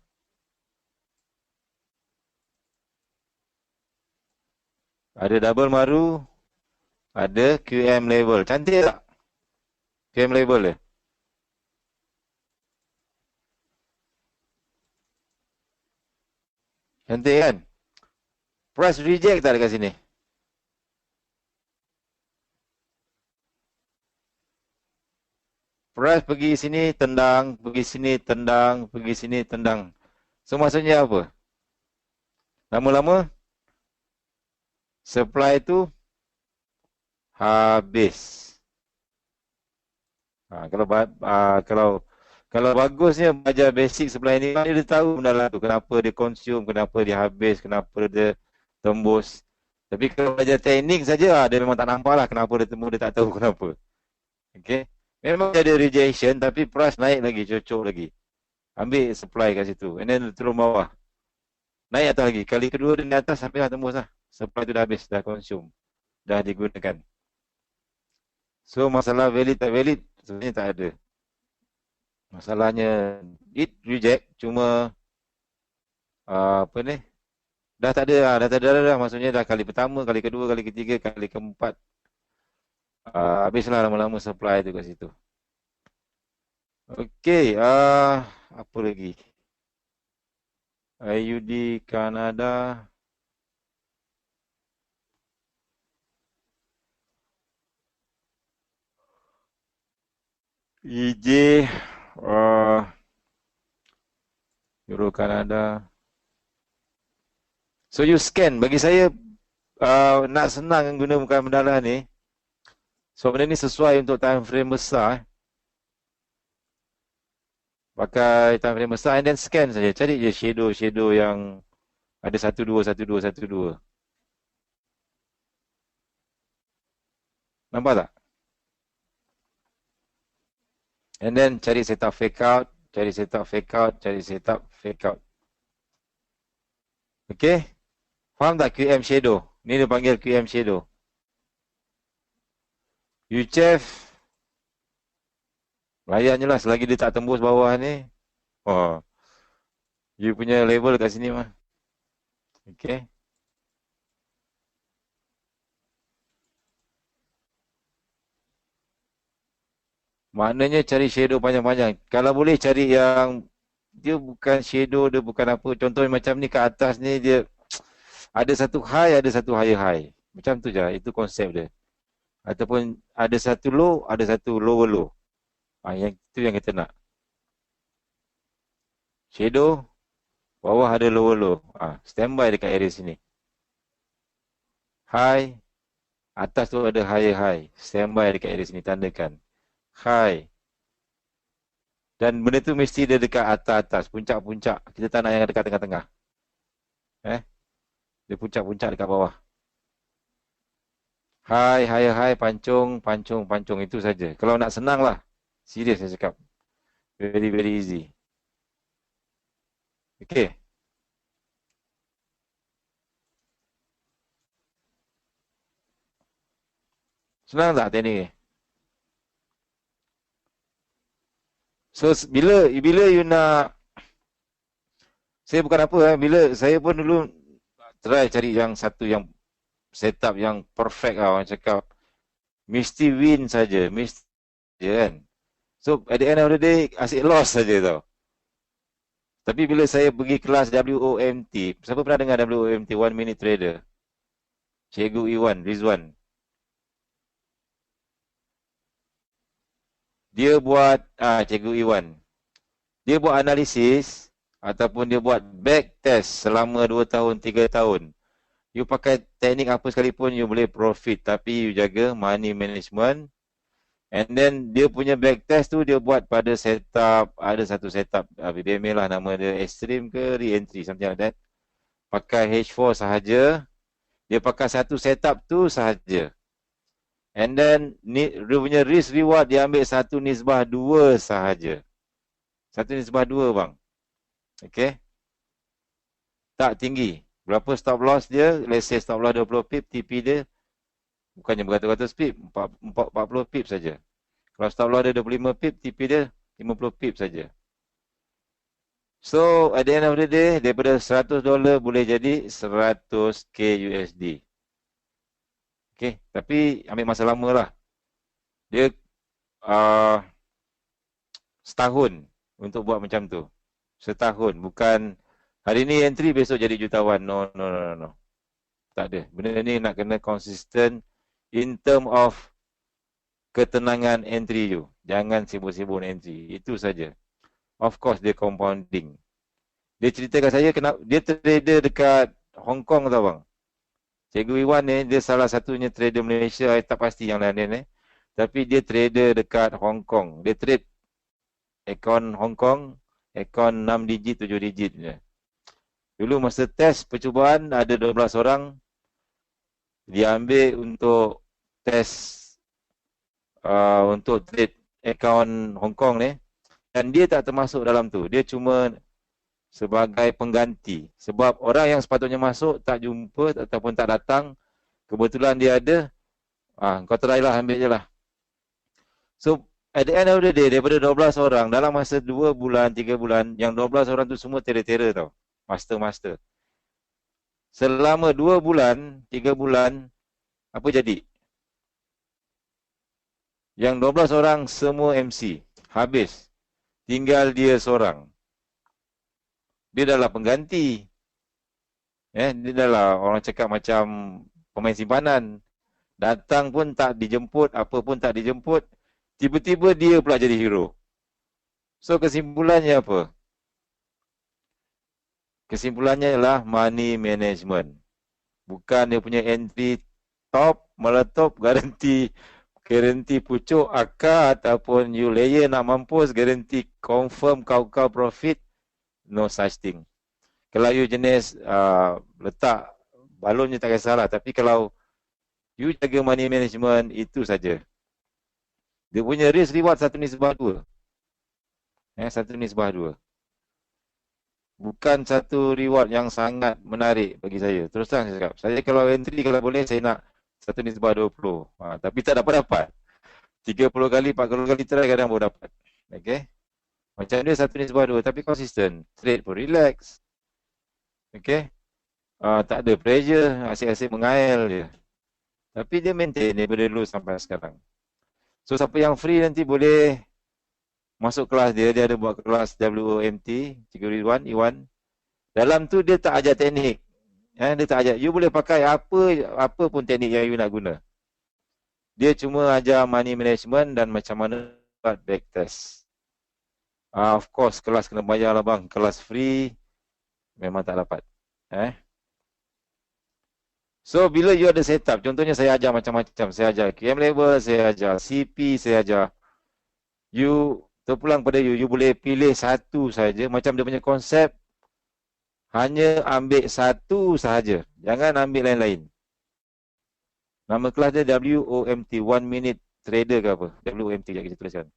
Ada double maru. Ada QM level. Cantik tak? QM level dia. Cantik kan? Price reject tak dekat sini? Price pergi sini tendang, pergi sini tendang, pergi sini tendang. So maksudnya apa? Lama-lama supply tu habis. Kalau bagusnya belajar basic supply ni, dia tahu benda lah tu. Kenapa dia consume, kenapa dia habis, kenapa dia tembus. Tapi kalau belajar teknik saja, dia memang tak nampak lah kenapa dia tembus, dia tak tahu kenapa. Okay. Memang ada rejection tapi price naik lagi, cocok lagi. Ambil supply kat situ. And then turun bawah. Naik atas lagi. Kali kedua dia naik atas sampai dah tembus lah. Supply tu dah habis, dah consume. Dah digunakan. So masalah valid tak valid sebenarnya tak ada. Masalahnya it reject cuma apa ni? Dah tak ada lah, dah tak ada dah. Maksudnya dah kali pertama, kali kedua, kali ketiga, kali keempat. Habislah lama-lama supply tu kat situ. Okey, apa lagi? IUD Kanada. EJ Euro Kanada. So you scan. Bagi saya nak senang guna bukan benda ni. So benda ni sesuai untuk time frame besar. Pakai time frame besar and then scan saja. Cari je shadow yang ada 1 2 1 2 1 2. Nampak tak? And then cari setup fake out, cari setup fake out, cari setup fake out. Okey? Faham tak QM shadow? Ni dia panggil QM shadow. UCHEF layannya lah selagi dia tak tembus bawah ni. Oh. You punya level kat sini mah. Okey. Maknanya cari shadow panjang-panjang. Kalau boleh cari yang dia bukan shadow, dia bukan apa. Contohnya macam ni kat atas ni dia ada satu high, ada satu higher high. Macam tu je. Itu konsep dia. Ataupun ada satu low, ada satu lower low. Yang itu yang kita nak. Shadow, bawah ada lower low. Standby dekat area sini. High, atas tu ada higher high. Standby dekat area sini, tandakan. High. Dan benda tu mesti dia dekat atas-atas, puncak-puncak. Kita tak nak yang dekat tengah-tengah. Dia puncak-puncak dekat bawah. High, higher high, pancung, pancung, pancung. Itu saja. Kalau nak senang lah. Serius saya cakap. Very, very easy. Okay. Senang tak teknik ni? So bila you nak, saya bukan apa bila saya pun dulu try cari yang satu yang setup yang perfect lah, orang cakap mesti win saja, mesti je kan. So at the end of the day asyik loss saja tau. Tapi bila saya pergi kelas WOMT, siapa pernah dengar WOMT, One Minute Trader? Cikgu Iwan, Rizwan. Dia buat, Cikgu Iwan. Dia buat analisis ataupun dia buat back test selama 2 tahun, 3 tahun. You pakai teknik apa sekalipun, you boleh profit. Tapi you jaga money management. And then dia punya back test tu dia buat pada setup, ada satu setup BBMA lah, nama dia extreme ke re-entry, something like that. Pakai H4 sahaja. Dia pakai satu setup tu sahaja. And then dia punya risk reward dia ambil satu nisbah 2 sahaja. Satu nisbah 2 bang. Okay. Tak tinggi. Berapa stop loss dia? Let's say stop loss 20 pip, TP dia bukannya beratus-ratus pip, 40 pip saja. Kalau stop loss dia 25 pip, TP dia 50 pip saja. So, at the end of the day, daripada $100 boleh jadi 100k USD. Okay, tapi ambil masa lama lah. Dia setahun untuk buat macam tu. Setahun. Bukan hari ni entry, besok jadi jutawan. No. Tak ada. Benda ni nak kena consistent in term of ketenangan entry you. Jangan sibuk-sibuk entry. Itu saja. Of course, dia compounding. Dia ceritakan saya, kenapa dia trader dekat Hong Kong tau bang. Cikgu Iwan ni, dia salah satunya trader Malaysia, saya tak pasti yang lain ni. Tapi dia trader dekat Hong Kong. Dia trade akaun Hong Kong, akaun 6 digit, 7 digit je. Dulu masa test percubaan, ada 12 orang. Dia ambil untuk test, untuk trade akaun Hong Kong ni. Dan dia tak termasuk dalam tu. Dia cuma sebagai pengganti. Sebab orang yang sepatutnya masuk tak jumpa ataupun tak datang. Kebetulan dia ada. Kau try lah, ambil je lah. So, at the end of the day, daripada 12 orang, dalam masa 2 bulan, 3 bulan, yang 12 orang tu semua tera-tera tau. Master. Selama 2 bulan, 3 bulan, apa jadi? Yang 12 orang semua MC. Habis. Tinggal dia seorang. Dia adalah pengganti. Dia adalah orang cakap macam pemain simpanan. Datang pun tak dijemput, apa pun tak dijemput. Tiba-tiba dia pula jadi hero. So kesimpulannya apa? Kesimpulannya ialah money management. Bukan dia punya entry top, meletup, garanti pucuk, akar ataupun you layer nak mampus, garanti confirm kau profit. No such thing. Kalau you jenis letak balon je tak kisahlah. Tapi kalau you jaga money management, itu saja. Dia punya risk reward 1:2. 1:2. Bukan satu reward yang sangat menarik bagi saya. Terus terang saya cakap. Saya kalau entry, kalau boleh saya nak 1:20. Tapi tak dapat. 30 kali, 40 kali try kadang baru dapat. Okay. Macam dia 1:2. Tapi konsisten. Trade pun relax. Okay. Tak ada pressure. Asyik-asyik mengail je. Tapi dia maintain daripada dulu sampai sekarang. So siapa yang free nanti boleh masuk kelas dia. Dia ada buat kelas WOMT, Cikgu Ridwan, Iwan. Dalam tu dia tak ajar teknik. Dia tak ajar. You boleh pakai apa pun teknik yang you nak guna. Dia cuma ajar money management dan macam mana buat back test. Of course, kelas kena bayar lah bang. Kelas free memang tak dapat. So, bila you ada setup, contohnya saya ajar macam-macam. Saya ajar QM level, saya ajar CP, saya ajar. You terpulang pada you boleh pilih satu saja. Macam dia punya konsep, hanya ambil satu sahaja. Jangan ambil lain-lain. Nama kelas dia WOMT, One Minute Trader ke apa? WOMT, sekejap kita tuliskan.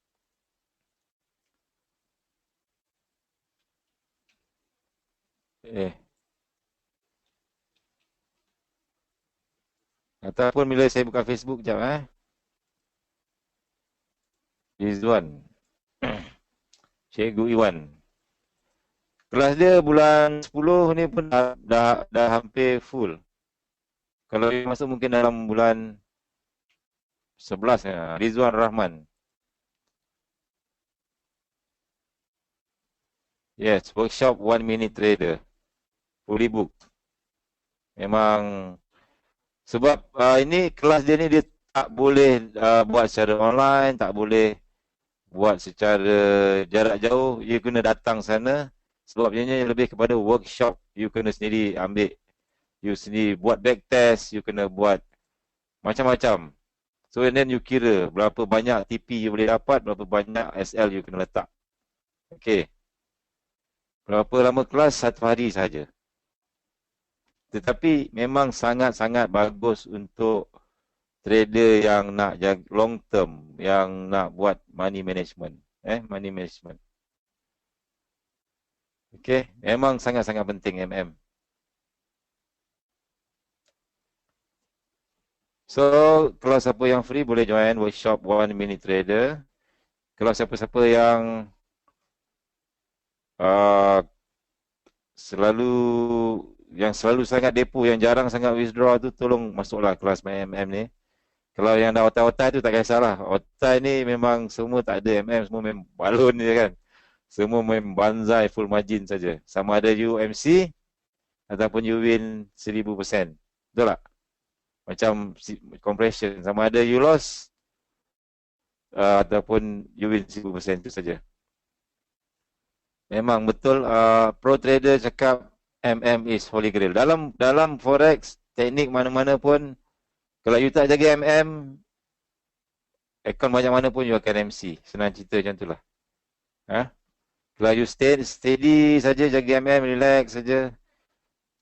Ataupun bila saya buka Facebook, sekejap. Rizwan. Cikgu Iwan. Kelas dia bulan 10 ni pun dah hampir full. Kalau dia masuk mungkin dalam bulan 11 ya. Rizwan Rahman. Yes, workshop 1 minute trader. Fully booked. Memang sebab ini kelas dia ni dia tak boleh buat secara online, tak boleh buat secara jarak jauh. You kena datang sana. Sebab ianya lebih kepada workshop. You kena sendiri ambil. You sendiri buat back test. You kena buat macam-macam. So and then you kira berapa banyak TP you boleh dapat, berapa banyak SL you kena letak. Okay. Berapa lama kelas? 1 hari saja. Tetapi memang sangat-sangat bagus untuk trader yang nak jaga long term, yang nak buat money management. Money management. Okay, memang sangat-sangat penting MM. So, kalau siapa yang free boleh join workshop 1 minute trader. Kalau siapa-siapa yang selalu sangat depo, yang jarang sangat withdraw tu, tolong masuklah kelas MM ni. Kalau yang dah otai-otai tu tak kisahlah. Otai ni memang semua tak ada MM, semua memang balon je kan. Semua memang banzai full margin saja. Sama ada you MC ataupun you win 1000%. Betul tak? Macam compression. Sama ada you loss ataupun you win 1000% tu saja. Memang betul pro trader cakap MM is holy grail. Dalam forex, teknik mana-mana pun, kalau you tak jaga MM, account banyak mana pun you akan MC. Senang cerita macam itulah. Kalau you steady saja, jaga MM, relax saja,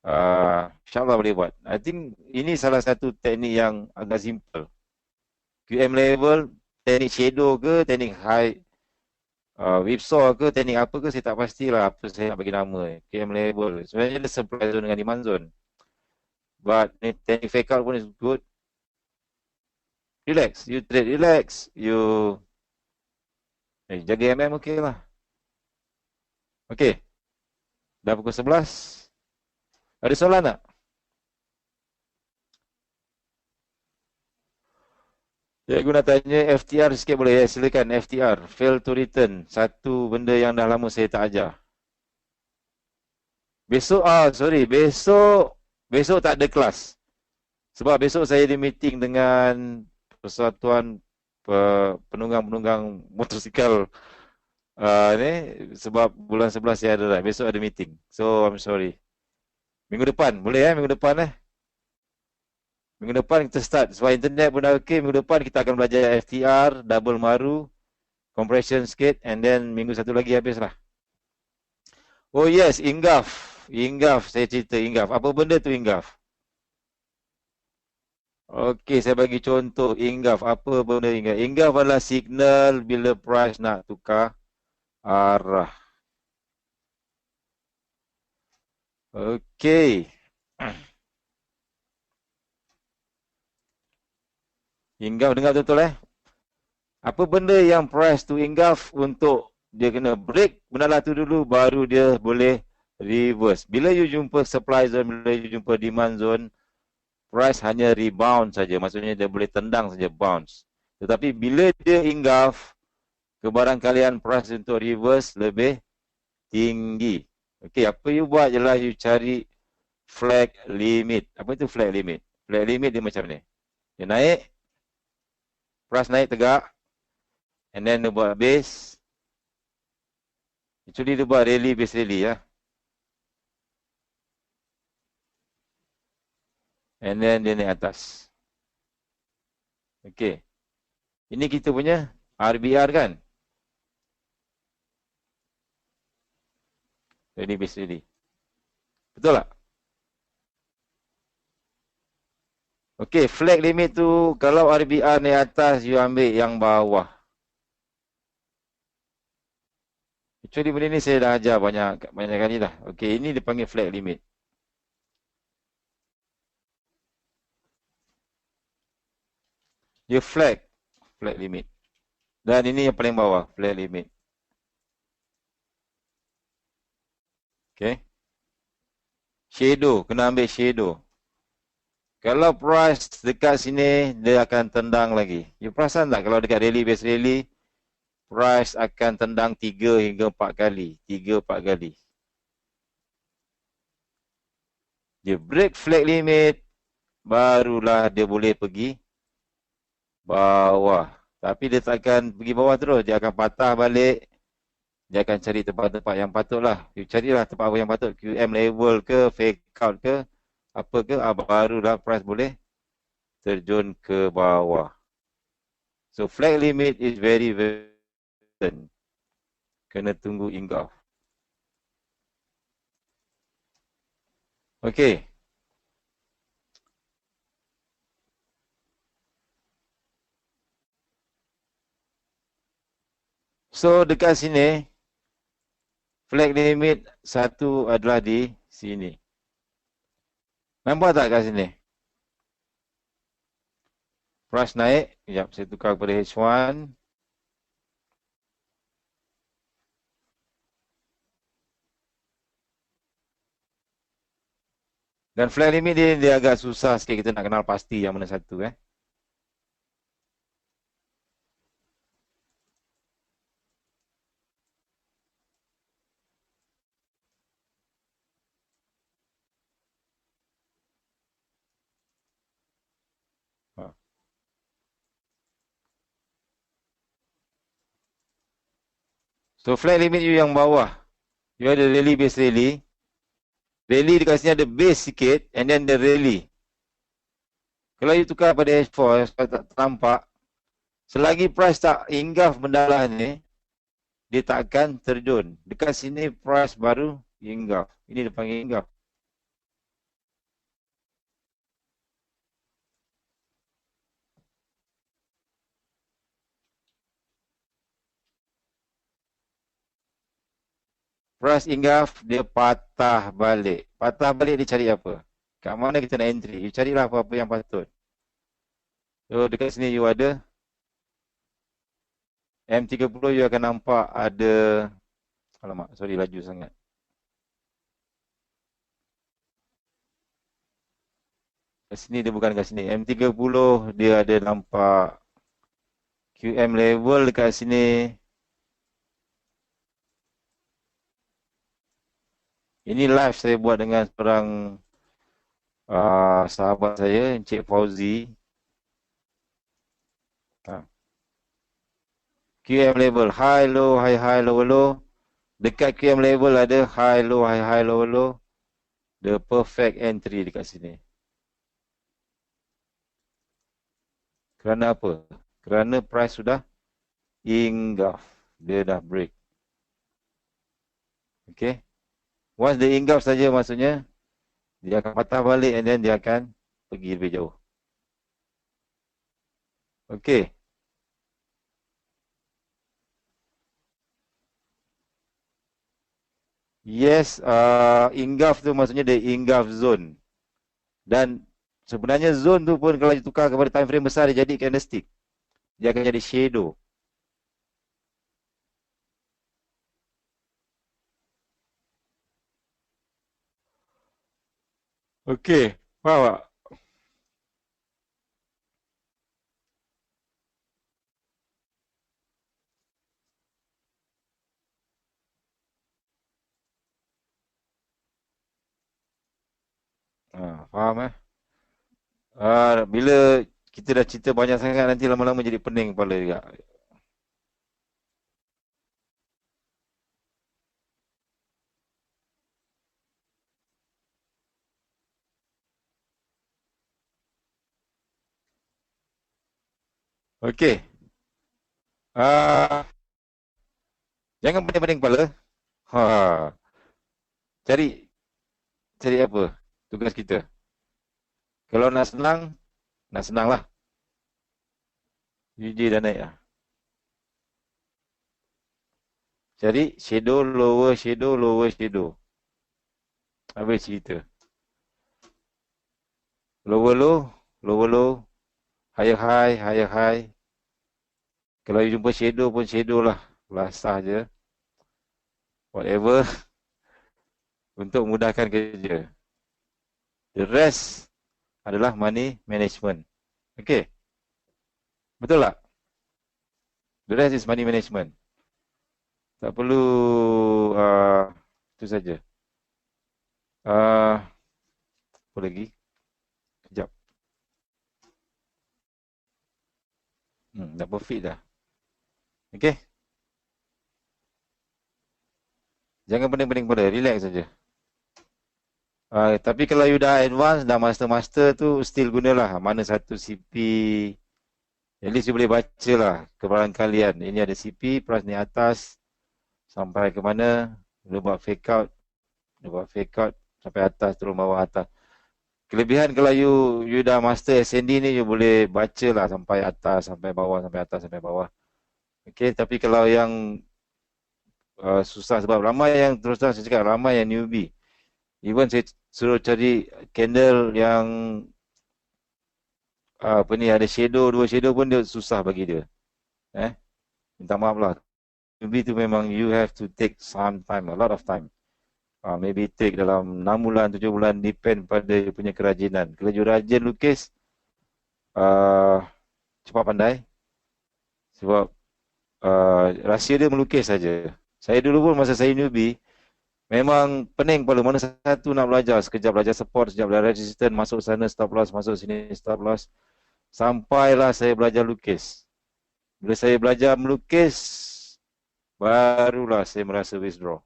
InsyaAllah boleh buat. I think ini salah satu teknik yang agak simple. QM level, teknik shadow ke, teknik high, whipsaw ke, teknik apa ke, saya tak pastilah apa saya nak bagi nama. QM level. Sebenarnya ada supply zone dengan demand zone. But teknik fake out pun is good. Relax. You trade relax. You jaga MM okey lah. Okey. Dah pukul 11. Ada soalan tak? Cikgu nak tanya FTR sikit boleh ya? Silakan FTR. Fail to return. Satu benda yang dah lama saya tak ajar. Besok, besok tak ada kelas. Sebab besok saya ada meeting dengan Persatuan Penunggang-penunggang Motosikal ni. Sebab bulan 11 saya ada lah. Besok ada meeting. So, I'm sorry. Minggu depan, boleh minggu depan Minggu depan kita start. Sebab internet pun dah okey. Minggu depan kita akan belajar FTR, double maru, compression sikit, and then minggu satu lagi habislah. Oh yes, Ingaf. Ingaf, saya cerita Ingaf. Apa benda tu Ingaf? Okey, saya bagi contoh Ingaf. Apa benda Ingaf? Ingaf adalah signal bila price nak tukar arah. Okey. Ingaf dengar betul Apa benda yang price to Ingaf untuk dia kena break benda tu dulu baru dia boleh reverse. Bila you jumpa supply zone, bila you jumpa demand zone, price hanya rebound saja. Maksudnya dia boleh tendang saja bounce. Tetapi bila dia Ingaf, kebarangkalian price untuk reverse lebih tinggi. Okey, apa you buat ialah you cari flag limit. Apa itu flag limit? Flag limit dia macam ni. Dia naik, price naik tegak, and then dia buat base. Actually dia buat rally, base rally And then dia naik atas. Okey. Ini kita punya RBR kan? Rally, base rally. Betul tak? Okey, flag limit tu kalau RBR naik atas, you ambil yang bawah. Actually benda ni saya dah ajar banyak kali dah. Okey, ini dipanggil flag limit. Dia flag limit. Dan ini yang paling bawah, flag limit. Okay. Shadow, kena ambil shadow. Kalau price dekat sini, dia akan tendang lagi. You perasan tak kalau dekat rally base rally, price akan tendang 3 hingga 4 kali. 3-4 kali. Dia break flag limit, barulah dia boleh pergi bawah. Tapi dia takkan pergi bawah terus. Dia akan patah balik. Dia akan cari tempat-tempat yang patutlah. You carilah tempat apa yang patut. QM level ke, fake out ke, apa ke, barulah price boleh terjun ke bawah. So flag limit is very important. Kena tunggu engulf. Okay. So dekat sini, flag limit satu adalah di sini. Nampak tak kat sini? Price naik. Sekejap, saya tukar kepada H1. Dan flag limit dia agak susah sikit kita nak kenal pasti yang mana satu. Ha. So flag limit you yang bawah. You ada rally base rally. Rally dekat sini ada base sikit and then the rally. Kalau you tukar pada H4 supaya tak nampak, selagi price tak engulf mendalah ni, dia tak akan terjun. Dekat sini price baru engulf. Ini dia panggil engulf. Price engulf dia patah balik. Patah balik dia cari apa? Kat mana kita nak entry? You carilah apa-apa yang patut. So dekat sini you ada M30, you akan nampak ada, alamak, sorry laju sangat. Kat sini dia bukan kat sini. M30 dia ada nampak QM level dekat sini. Ini live saya buat dengan seorang sahabat saya, Encik Fauzi. QM level high low high high low low. Dekat QM level ada high low high high low low. The perfect entry dekat sini. Kerana apa? Kerana price sudah engulf. Dia dah break. Okay. Once dia engulf saja maksudnya dia akan patah balik and then dia akan pergi lebih jauh. Okay. Yes, engulf tu maksudnya dia engulf zone. Dan sebenarnya zone tu pun kalau ditukar kepada time frame besar dia jadi candlestick. Dia akan jadi shadow. Okey, faham tak? Faham bila kita dah cerita banyak sangat nanti lama-lama jadi pening kepala juga. Okey. Jangan pening-pening kepala. Ha. Cari cari apa? Tugas kita. Kalau nak senang lah. UJ dah naik lah. Cari shadow, lower shadow, lower shadow. Apa cerita? Lower low, lower low, higher high, higher high. Kalau you jumpa shadow pun shadow lah. Lasah je. Whatever. untuk memudahkan kerja. The rest adalah money management. Okay, betul tak? The rest is money management. Tak perlu itu saja. Apa lagi? Sekejap. Dah perfect dah. Okay. Jangan pening-pening pada, relax saja. Tapi kalau you dah advance, dah master-master tu, still gunalah mana satu CP. At least you boleh baca lah kebaran kalian. Ini ada CP, plus ni atas. Sampai ke mana, dia buat fake out. Dia buat fake out sampai atas, turun bawah atas. Kelebihan kalau you dah master SND ni, you boleh baca lah sampai atas, sampai bawah, sampai atas, sampai bawah. Okay, tapi kalau yang susah sebab ramai yang terus terang saya cakap ramai yang newbie. Even saya suruh cari candle yang apa ni ada shadow, 2 shadow pun dia susah bagi dia. Minta maaf lah. Newbie tu memang you have to take some time, a lot of time. Maybe take dalam 6 bulan, 7 bulan, depend pada you punya kerajinan. Kalau you rajin lukis, cepat pandai. Sebab rahsia dia melukis saja. Saya dulu pun masa saya newbie, memang pening kepala mana satu nak belajar. Sekejap belajar support, sekejap belajar resistance, masuk sana stop loss, masuk sini stop loss. Sampailah saya belajar lukis. Bila saya belajar melukis, barulah saya merasa withdraw.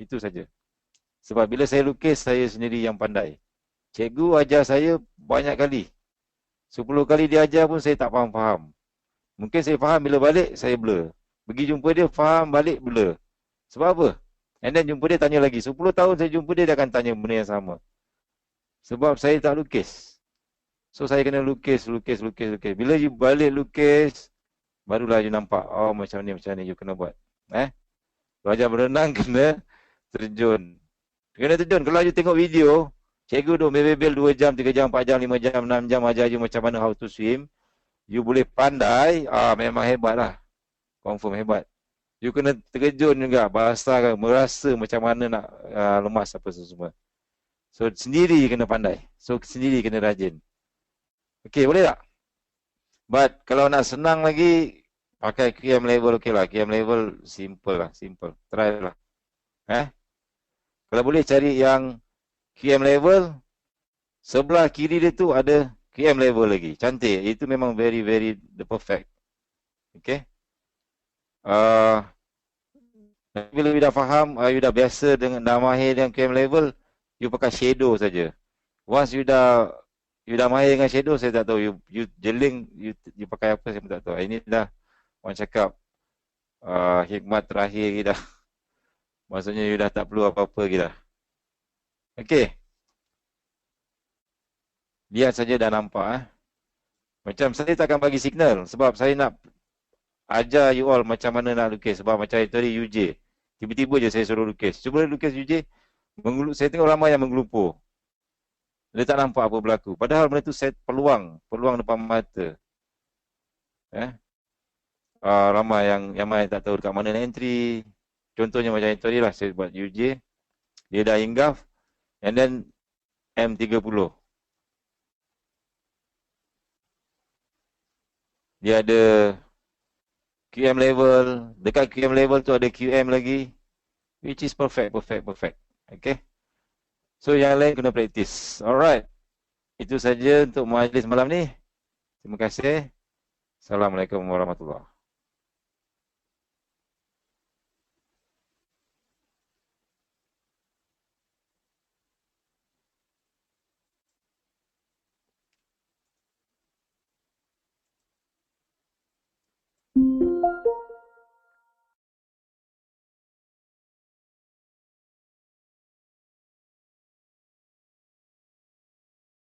Itu saja. Sebab bila saya lukis, saya sendiri yang pandai. Cikgu ajar saya banyak kali. 10 kali dia ajar pun saya tak faham-faham. Mungkin saya faham, bila balik, saya blur. Pergi jumpa dia, faham, balik, blur. Sebab apa? And then jumpa dia, tanya lagi. 10 tahun saya jumpa dia, dia akan tanya benda yang sama. Sebab saya tak lukis. So, saya kena lukis. Bila you balik lukis, barulah you nampak, oh macam ni you kena buat. Belajar berenang, kena terjun. Kalau you tengok video, cikgu tu bebel 2 jam, 3 jam, 4 jam, 5 jam, 6 jam ajar you macam mana how to swim. You boleh pandai, memang hebat lah. Confirm hebat. You kena terjun juga, bahasa merasa macam mana nak lemas apa semua. So, sendiri kena pandai. So, sendiri kena rajin. Okay, boleh tak? But, kalau nak senang lagi, pakai QM level, okay lah. QM level, simple lah, simple. Try lah. Kalau boleh cari yang QM level, sebelah kiri dia tu ada QM level lagi. Cantik. Itu memang very, very the perfect. Okay. Bila you dah faham, you dah biasa dengan, dah mahir dengan QM level, you pakai shadow saja. Once you dah mahir dengan shadow, saya tak tahu you jeling, you pakai apa, saya pun tak tahu. Ini dah orang cakap hikmat terakhir kita. Maksudnya you dah tak perlu apa-apa kita. Okey. Lihat saja dah nampak. Macam saya tak akan bagi signal sebab saya nak ajar you all macam mana nak lukis. Sebab macam tadi UJ, tiba-tiba je saya suruh lukis. Cuba lukis UJ, saya tengok ramai yang menggelupur. Dia tak nampak apa berlaku. Padahal benda tu set peluang depan mata. Ramai yang tak tahu dekat mana nak entry. Contohnya macam tadi lah, saya buat UJ, dia dah hinggaf, and then M30. Dia ada QM level, dekat QM level tu ada QM lagi, which is perfect. Okay. So yang lain kena practice. Alright. Itu saja untuk majlis malam ni. Terima kasih. Assalamualaikum warahmatullahi wabarakatuh.